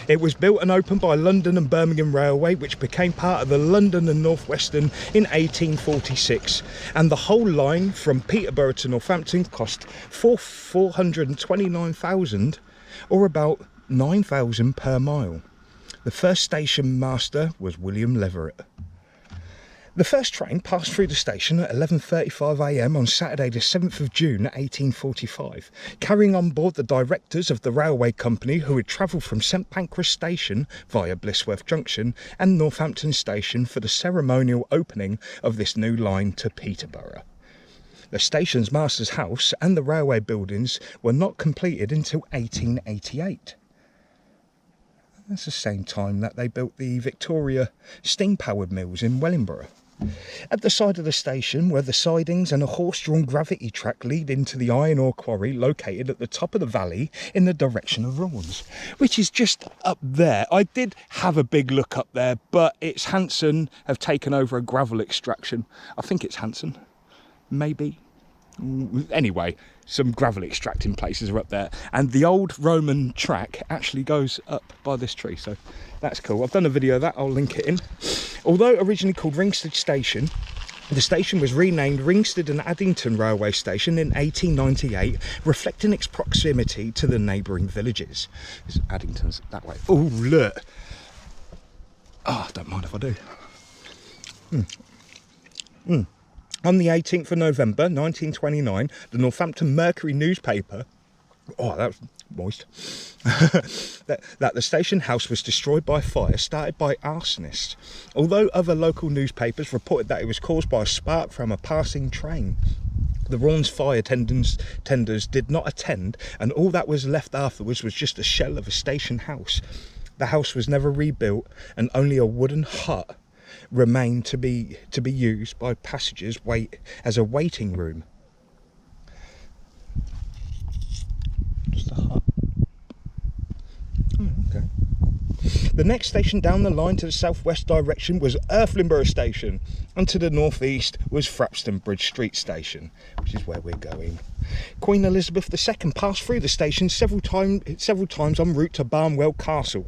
It was built and opened by London and Birmingham Railway, which became part of the London and Northwestern in 1846, and the whole line from Peterborough to Northampton cost £429,000, or about £9,000 per mile. The first station master was William Leverett. The first train passed through the station at 11:35 a.m. on Saturday the 7th of June 1845, carrying on board the directors of the railway company who had travelled from St Pancras Station via Blisworth Junction and Northampton Station for the ceremonial opening of this new line to Peterborough. The station's master's house and the railway buildings were not completed until 1888. That's the same time that they built the Victoria steam-powered mills in Wellingborough. At the side of the station were the sidings and a horse-drawn gravity track leading to the iron ore quarry located at the top of the valley in the direction of Raunds, which is just up there. I did have a big look up there, but it's Hanson have taken over a gravel extraction. I think it's Hanson, maybe. Anyway, some gravel extracting places are up there, and the old Roman track actually goes up by this tree, so that's cool. I've done a video of that, I'll link it in. Although originally called Ringsted Station, the station was renamed Ringsted and Addington Railway Station in 1898, reflecting its proximity to the neighbouring villages. Addington's that way. Oh, look. Oh, don't mind if I do. On the 18th of November 1929, the Northampton Mercury newspaper, oh that was moist, that the station house was destroyed by fire started by arsonists, although other local newspapers reported that it was caused by a spark from a passing train. The Raunds fire tenders did not attend, and all that was left afterwards was just a shell of a station house. The house was never rebuilt, and only a wooden hut remained to be used by passengers as a waiting room. Just a hut. Okay. The next station down the line to the southwest direction was Earthling Station, and to the northeast was Frapstan Bridge Street Station, which is where we're going. Queen Elizabeth II passed through the station several times en route to Barnwell Castle,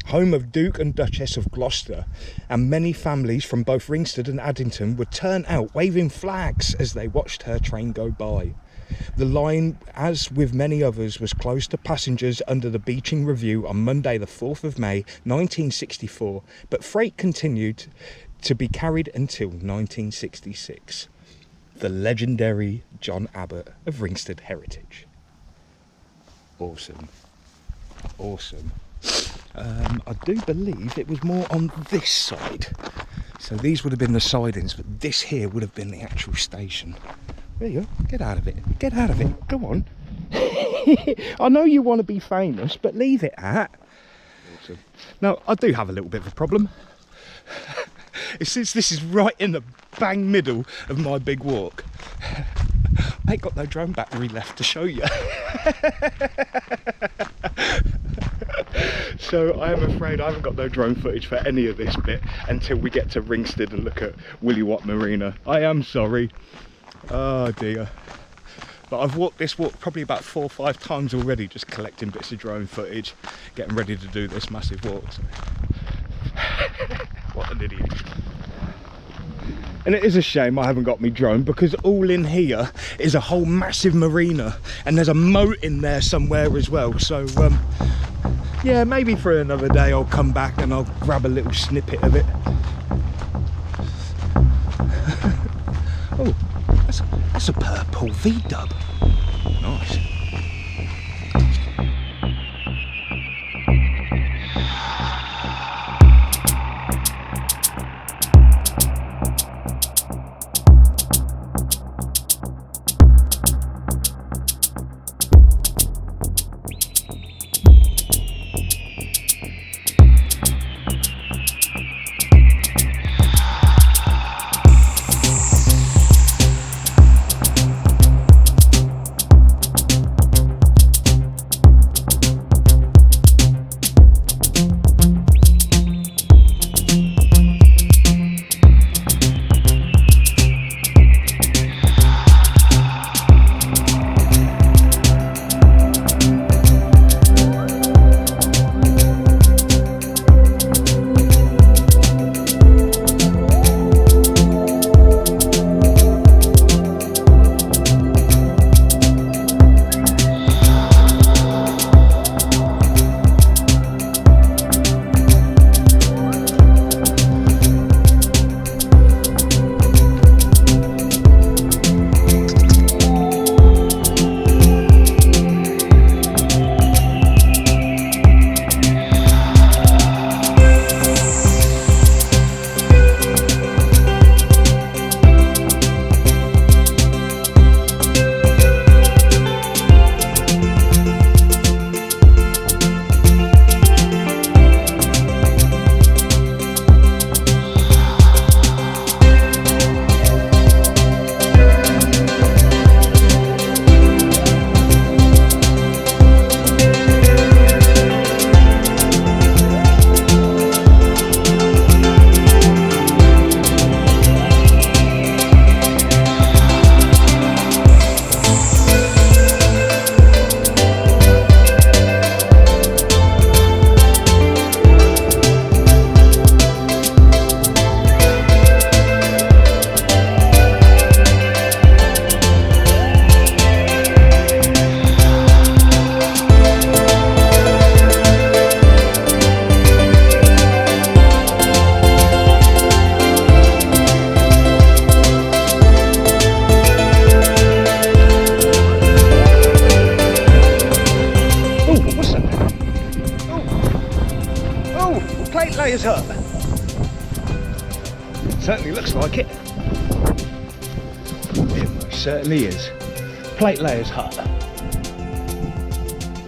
home of Duke and Duchess of Gloucester, and many families from both Ringsted and Addington would turn out waving flags as they watched her train go by. The line, as with many others, was closed to passengers under the Beeching Review on Monday the 4th of May 1964, but freight continued to be carried until 1966. The legendary John Abbott of Ringsted heritage. Awesome. Awesome. I do believe it was more on this side. So these would have been the sidings, but this here would have been the actual station. There you go. Get out of it. Get out of it. Go on. I know you want to be famous, but leave it at. Awesome. Now, I do have a little bit of a problem. Since this is right in the bang middle of my big walk, I ain't got no drone battery left to show you. So I am afraid I haven't got no drone footage for any of this bit until we get to Ringsted and look at Willie Watt Marina. I am sorry. Oh dear. But I've walked this walk probably about 4 or 5 times already, just collecting bits of drone footage, getting ready to do this massive walk. So. What an idiot. And it is a shame I haven't got me drone, because all in here is a whole massive marina and there's a moat in there somewhere as well. So yeah, maybe for another day I'll come back and I'll grab a little snippet of it. Oh, that's a purple V-dub. Nice. Layers hut. Certainly looks like it. It most certainly is. Plate layers hut.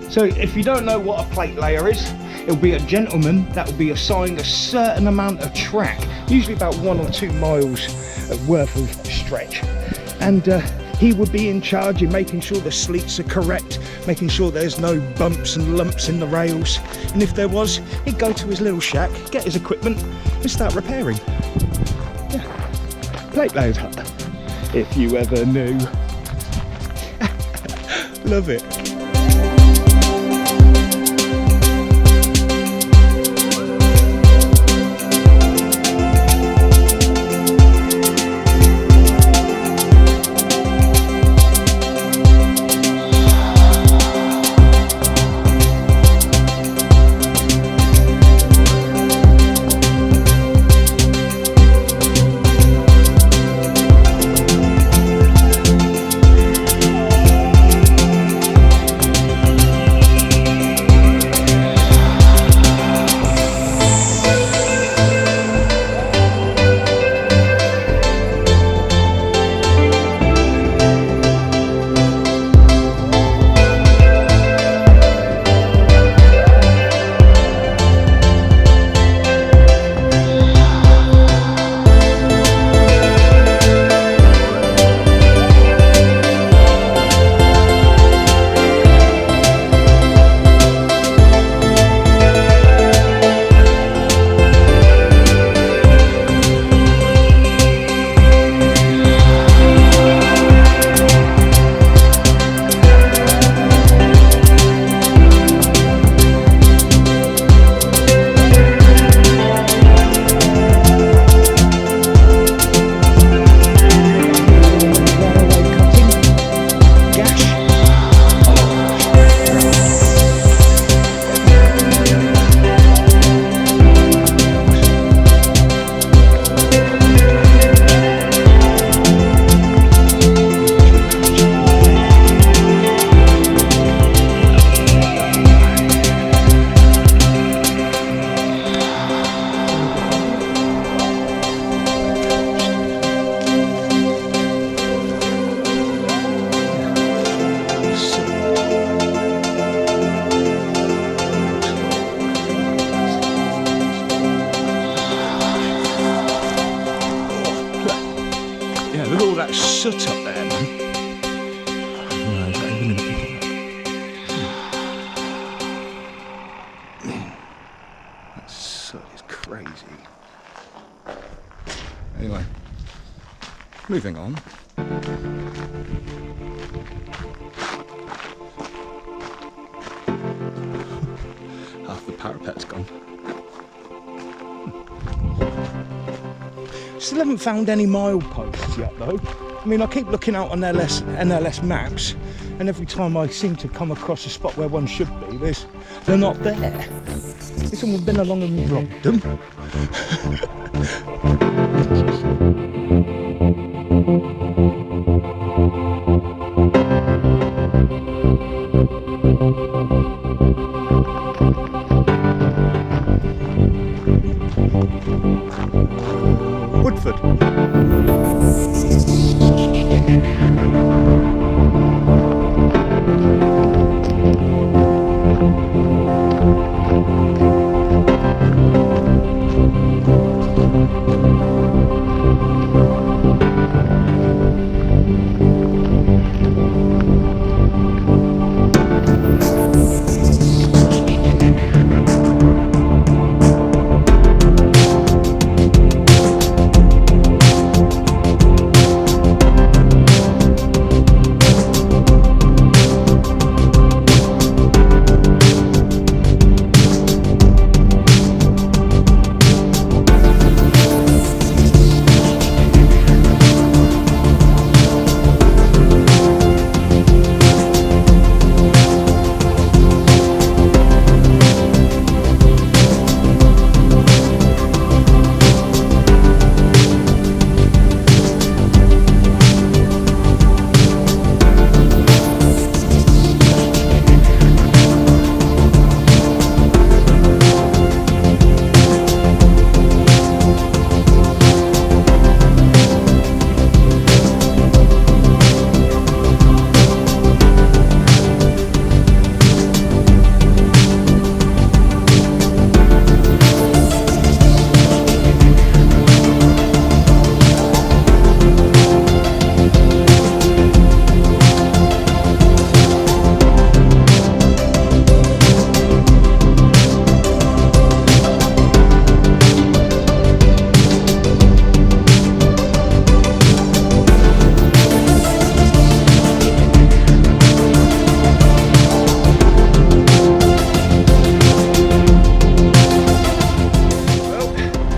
So if you don't know what a plate layer is, it'll be a gentleman that will be assigned a certain amount of track, usually about 1 or 2 miles worth of stretch, and he would be in charge of making sure the sleets are correct, making sure there's no bumps and lumps in the rails, and if there was, he'd go to his little shack, get his equipment and start repairing. Yeah. Plate layers hut, if you ever knew. Love it. Yeah, look at all that soot up there, man. Oh, is that even gonna pick it up? That soot is crazy. Anyway, moving on. Half the parapet's gone. Still haven't found any mileposts yet though. I mean, I keep looking out on NLS maps, and every time I seem to come across a spot where one should be, they're not there. Has someone been along and robbed them? Woodford.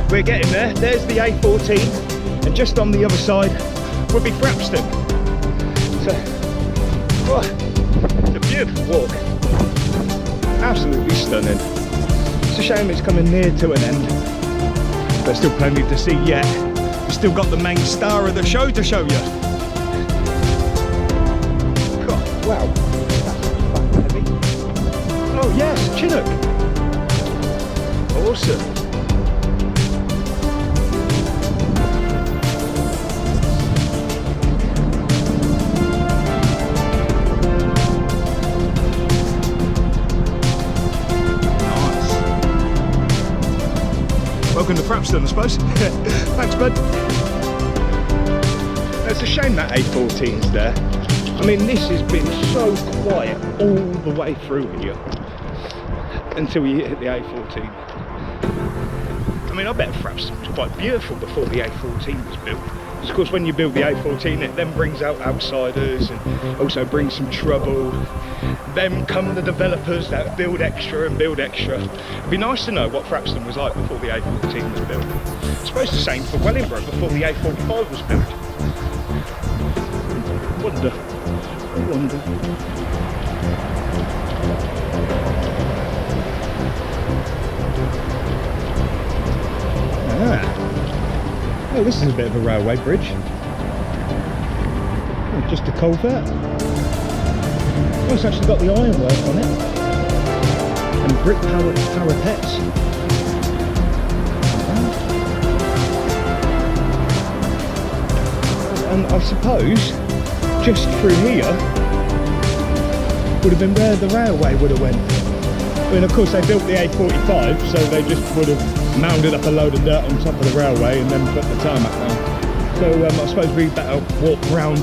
We're getting there. There's the A14, and just on the other side would be Frapstan. So, it's a beautiful walk. Absolutely stunning. It's a shame it's coming near to an end, but still plenty to see yet. We've still got the main star of the show to show you. God, wow, that's quite heavy. Oh yes, Chinook. Awesome. Welcome to Frapston, I suppose. Thanks, bud. It's a shame that A14's there. I mean, this has been so quiet all the way through here until you hit the A14. I mean, I bet Frapston was quite beautiful before the A14 was built. Because, of course, when you build the A14, it then brings out outsiders and also brings some trouble. Then come the developers that build extra and build extra. It'd be nice to know what Frapston was like before the A14 was built. I suppose the same for Wellingborough before the A45 was built. I wonder. Ah. Oh, this is a bit of a railway bridge. Oh, just a culvert. Oh, it's actually got the ironwork on it and brick parapets. And I suppose just through here would have been where the railway would have went. I mean, of course they built the A45, so they just would have mounded up a load of dirt on top of the railway and then put the tarmac down. So I suppose we better walk round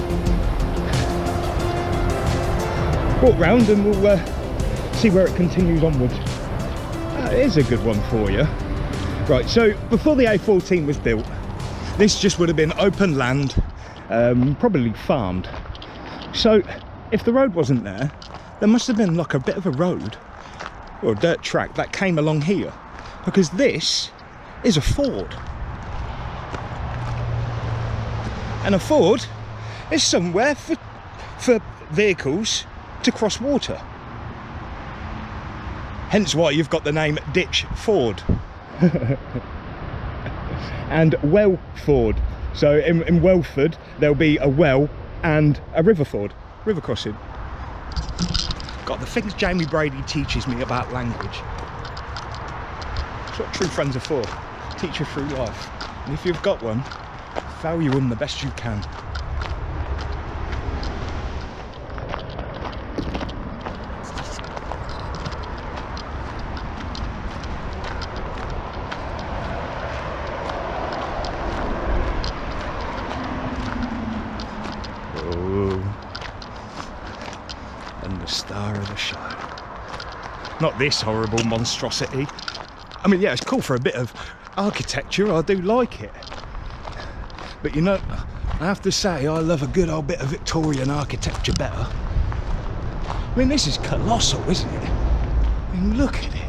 and we'll see where it continues onwards. Here's a good one for you. Right, so before the A14 was built, this just would have been open land, probably farmed. So if the road wasn't there must have been like a bit of a road or a dirt track that came along here, because this is a ford. And a ford is somewhere for vehicles to cross water. Hence why you've got the name Ditchford. And Welford. So in Welford there'll be a well and a river crossing. God, the things Jamie Brady teaches me about language. That's what true friends are for. Teach you through life. And if you've got one, value them the best you can. And the star of the show. Not this horrible monstrosity. I mean, yeah, it's cool for a bit of architecture, I do like it. But you know, I have to say, I love a good old bit of Victorian architecture better. I mean, this is colossal, isn't it? I mean, look at it.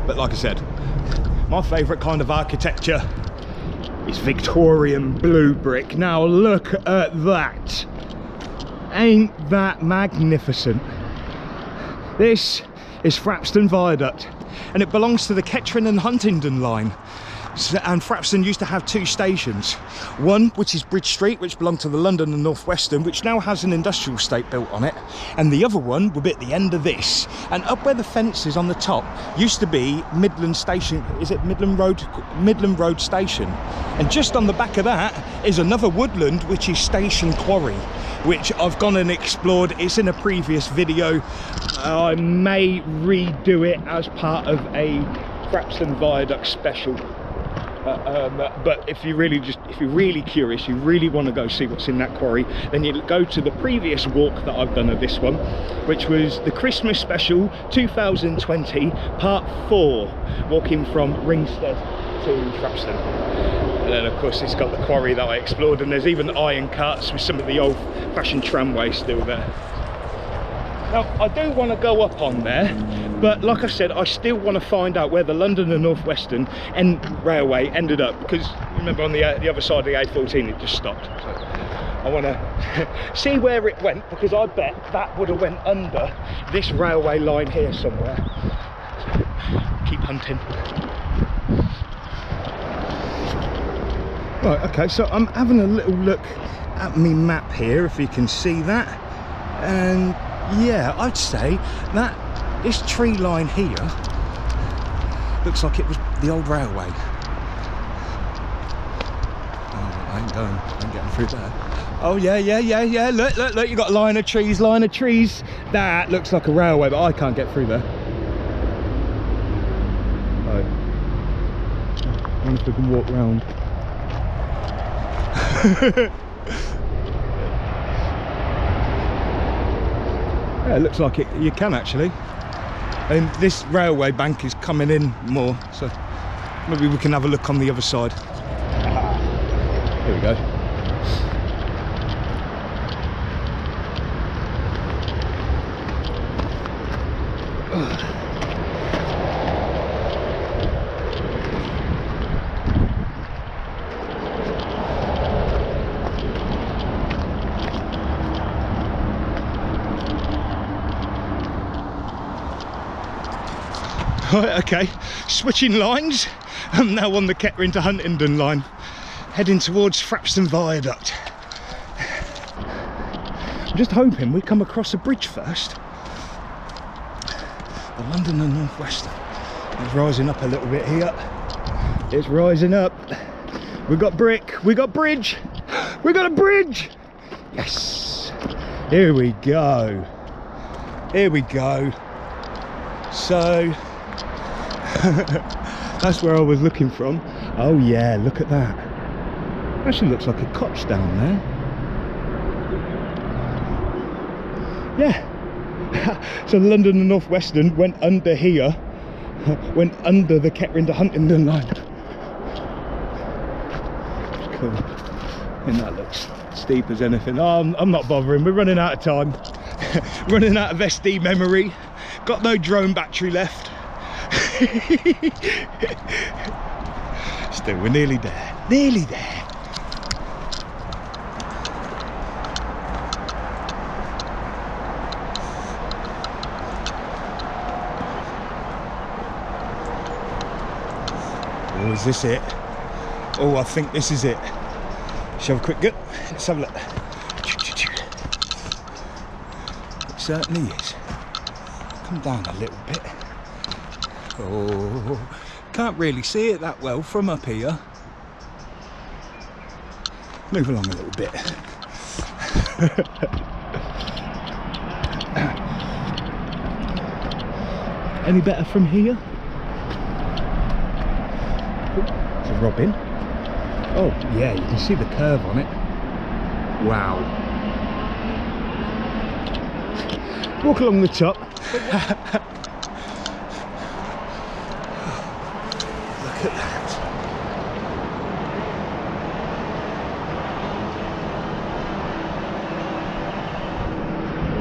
But like I said, my favourite kind of architecture is Victorian blue brick. Now look at that. Ain't that magnificent? This is Frapstan Viaduct, and it belongs to the Kettering and Huntingdon line. And Thrapston used to have two stations. One, which is Bridge Street, which belonged to the London and Northwestern, which now has an industrial estate built on it. And the other one will be at the end of this. And up where the fence is on the top used to be Midland Station. Is it Midland Road? Midland Road Station. And just on the back of that is another woodland, which is Cement Quarry, which I've gone and explored. It's in a previous video. I may redo it as part of a Frapstan Viaduct special. But if you're really curious, you really want to go see what's in that quarry, then you go to the previous walk that I've done of this one, which was the Christmas special 2020 part 4, walking from Ringstead to Thrapston. And then of course it's got the quarry that I explored, and there's even iron carts with some of the old fashioned tramways still there. Now, I do want to go up on there, but like I said, I still want to find out where the London and Northwestern railway ended up, because remember on the other side of the A14 it just stopped. So I want to see where it went, because I bet that would have went under this railway line here somewhere. So, keep hunting. Right, okay, so I'm having a little look at my map here, if you can see that, and yeah, I'd say that this tree line here looks like it was the old railway. Oh, I ain't getting through there. Oh yeah, look, you got a line of trees. That looks like a railway, but I can't get through there. Right. I wonder if we can walk round. Yeah, it looks like you can actually. And this railway bank is coming in more, so maybe we can have a look on the other side. Here we go. Right, okay, switching lines. I'm now on the Kettering to Huntingdon line, heading towards Frapstan Viaduct. I'm just hoping we come across a bridge first. The London and Northwestern. It's rising up a little bit here. It's rising up. We got brick, we got bridge, we got a bridge. Yes, here we go. Here we go. So that's where I was looking from. Oh yeah, look at that. Actually looks like a cottage down there. Yeah. So London and Northwestern went under here, went under the Kettering to Huntingdon line. Cool. And that looks steep as anything. Oh, I'm not bothering, we're running out of time. Running out of SD memory. Got no drone battery left. Still, we're nearly there. Nearly there. Oh, is this it? Oh, I think this is it. Shall we have a quick go? Let's have a look. It certainly is. Come down a little bit. Oh, can't really see it that well from up here. Move along a little bit. Any better from here? It's a robin. Oh yeah, you can see the curve on it. Wow. Walk along the top. Look at that.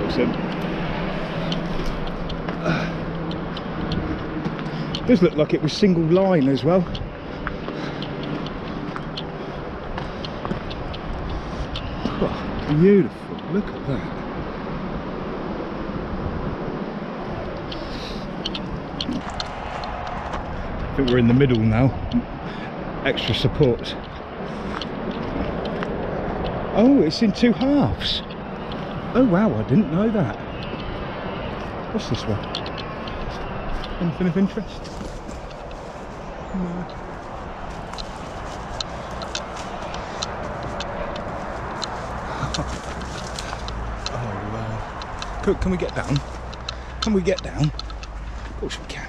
Awesome. Does look like it was single line as well. Oh, beautiful. Look at that. I think we're in the middle now. Extra support. Oh, it's in two halves. Oh wow, I didn't know that. What's this one? Anything of interest? No. Oh wow. Can we get down? Can we get down? Of course we can.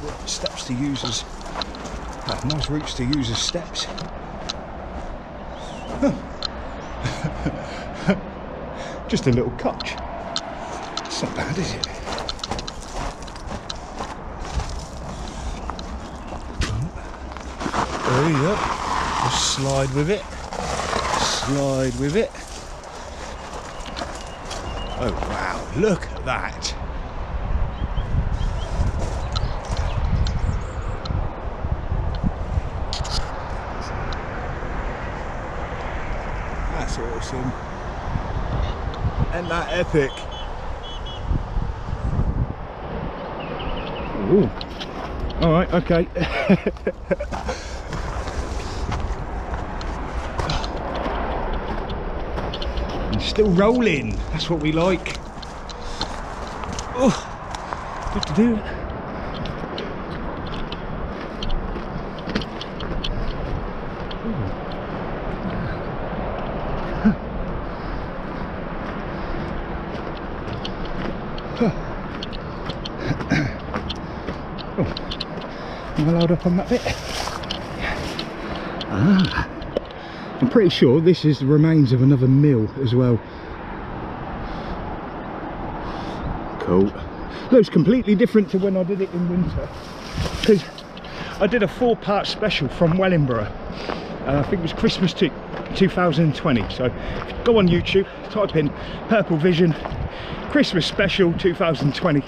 Nice steps to use as nice routes to use as steps. Just a little cotch. It's not bad, is it? There you go. Just slide with it. Slide with it. Oh wow, look at that. That's awesome. Isn't that epic? Ooh. Alright, okay. Still rolling, that's what we like. Oh, good to do. Oh, am I allowed up on that bit? Ah. I'm pretty sure this is the remains of another mill as well. Cool. Looks completely different to when I did it in winter, because I did a 4-part special from Wellingborough. I think it was Christmas 2020. So go on YouTube, type in PurpleVision Christmas special 2020.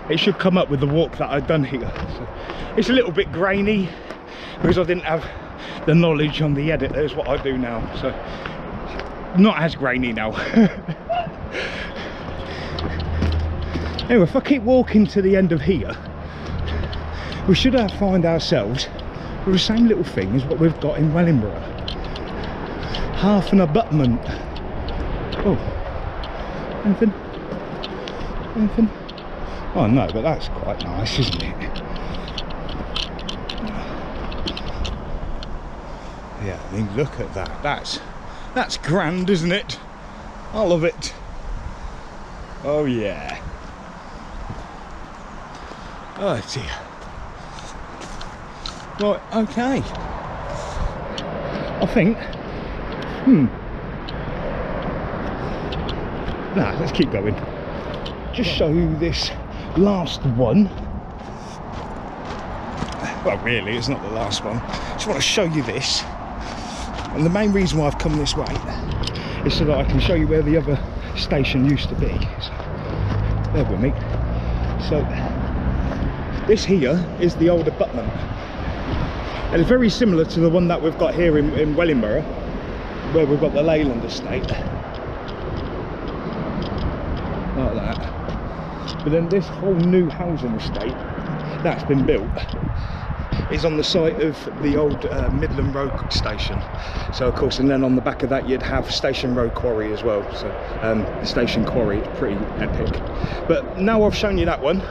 It should come up with the walk that I've done here. So it's a little bit grainy because I didn't have the knowledge on the editor is what I do now, so not as grainy now. Anyway, if I keep walking to the end of here, we should find ourselves with the same little thing as what we've got in Wellingborough. Half an abutment. Oh, anything? Anything? Oh no, but that's quite nice, isn't it? Yeah, I mean, look at that. That's grand, isn't it? I love it. Oh yeah. Oh dear. Right, okay. I think. Nah, let's keep going. Just show you this last one. Well, really, it's not the last one. Just want to show you this. And the main reason why I've come this way is so that I can show you where the other station used to be. So, bear with me. So, this here is the old abutment. And it's very similar to the one that we've got here in Wellingborough, where we've got the Leyland estate. Like that. But then this whole new housing estate that's been built is on the site of the old Midland Road station. So of course, and then on the back of that you'd have Station Road Quarry as well. So the Station Quarry is pretty epic. But now I've shown you that one,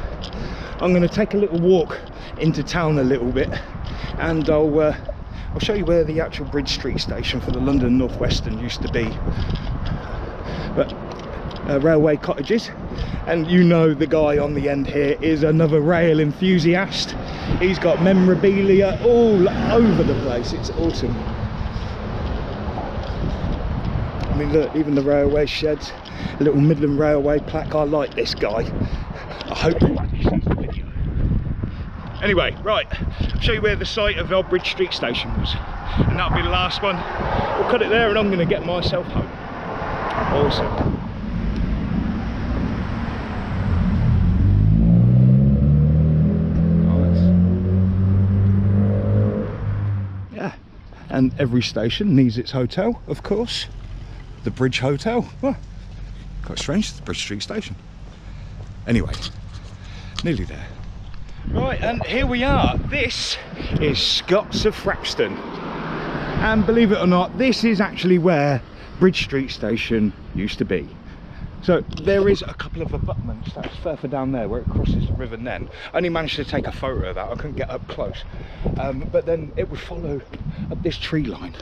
I'm going to take a little walk into town a little bit, and I'll show you where the actual Bridge Street station for the London Northwestern used to be. But railway cottages, and you know the guy on the end here is another rail enthusiast. He's got memorabilia all over the place. It's awesome. I mean, look, even the railway sheds, a little Midland Railway plaque. I like this guy. I hope he sees the video. Anyway, right, I'll show you where the site of Old Bridge Street station was, and that'll be the last one. We'll cut it there and I'm going to get myself home. Awesome. And every station needs its hotel, of course. The Bridge Hotel. Well, quite strange, the Bridge Street station. Anyway, nearly there. Right, and here we are. This is Scott's of Frapstan. And believe it or not, this is actually where Bridge Street station used to be. So there is a couple of abutments that's further down there where it crosses the River Nen. I only managed to take a photo of that, I couldn't get up close. But then it would follow up this tree line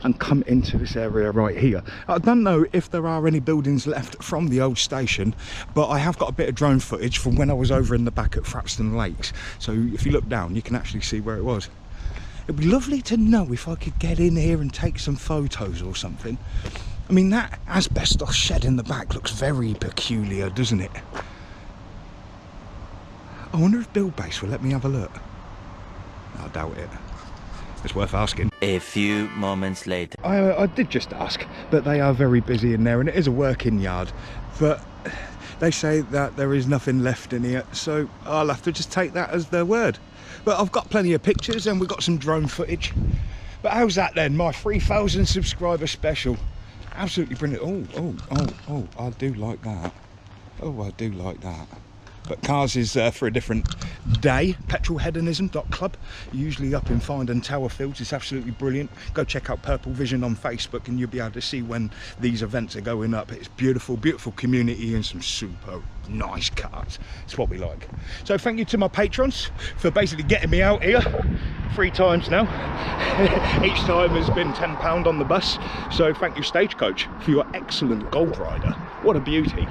and come into this area right here. I don't know if there are any buildings left from the old station, but I have got a bit of drone footage from when I was over in the back at Frapstan Lakes. So if you look down, you can actually see where it was. It'd be lovely to know if I could get in here and take some photos or something. I mean, that asbestos shed in the back looks very peculiar, doesn't it? I wonder if Build Base will let me have a look. I doubt it. It's worth asking. A few moments later. I did just ask, but they are very busy in there, and it is a working yard. But they say that there is nothing left in here, so I'll have to just take that as their word. But I've got plenty of pictures, and we've got some drone footage. But how's that then? My 3,000 subscriber special. Absolutely brilliant. Oh, I do like that. Oh, I do like that. But cars is for a different day. Petrolhedonism.club, usually up in Farndon Tower Fields. It's absolutely brilliant. Go check out PurpleVision on Facebook and you'll be able to see when these events are going up. It's beautiful, beautiful community and some super nice cars. It's what we like. So thank you to my patrons for basically getting me out here 3 times now. Each time has been £10 on the bus. So thank you Stagecoach for your excellent Gold Rider. What a beauty.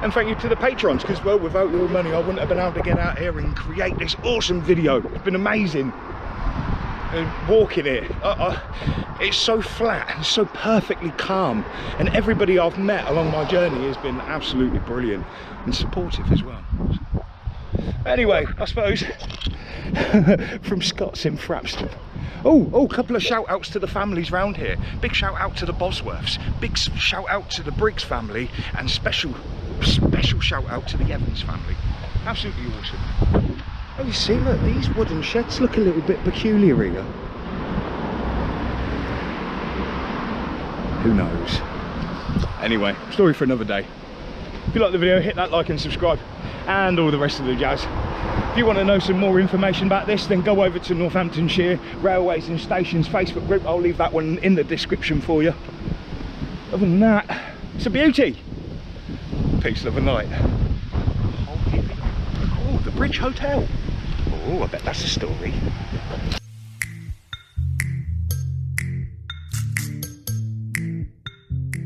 And thank you to the patrons, because well, without your money I wouldn't have been able to get out here and create this awesome video. It's been amazing. And walking it, it's so flat and so perfectly calm, and everybody I've met along my journey has been absolutely brilliant and supportive as well. Anyway, I suppose from Scott's in Thrapston. Oh, a couple of shout outs to the families round here. Big shout out to the Bosworths, big shout out to the Briggs family, and special shout out to the Evans family. Absolutely awesome. Oh, you see, look, these wooden sheds look a little bit peculiar here. Who knows? Anyway, story for another day. If you like the video, hit that like and subscribe, and all the rest of the jazz. If you want to know some more information about this, then go over to Northamptonshire Railways and Stations Facebook group. I'll leave that one in the description for you. Other than that, it's a beauty. Peace, love and light. Oh, the Bridge Hotel. Oh, I bet that's a story.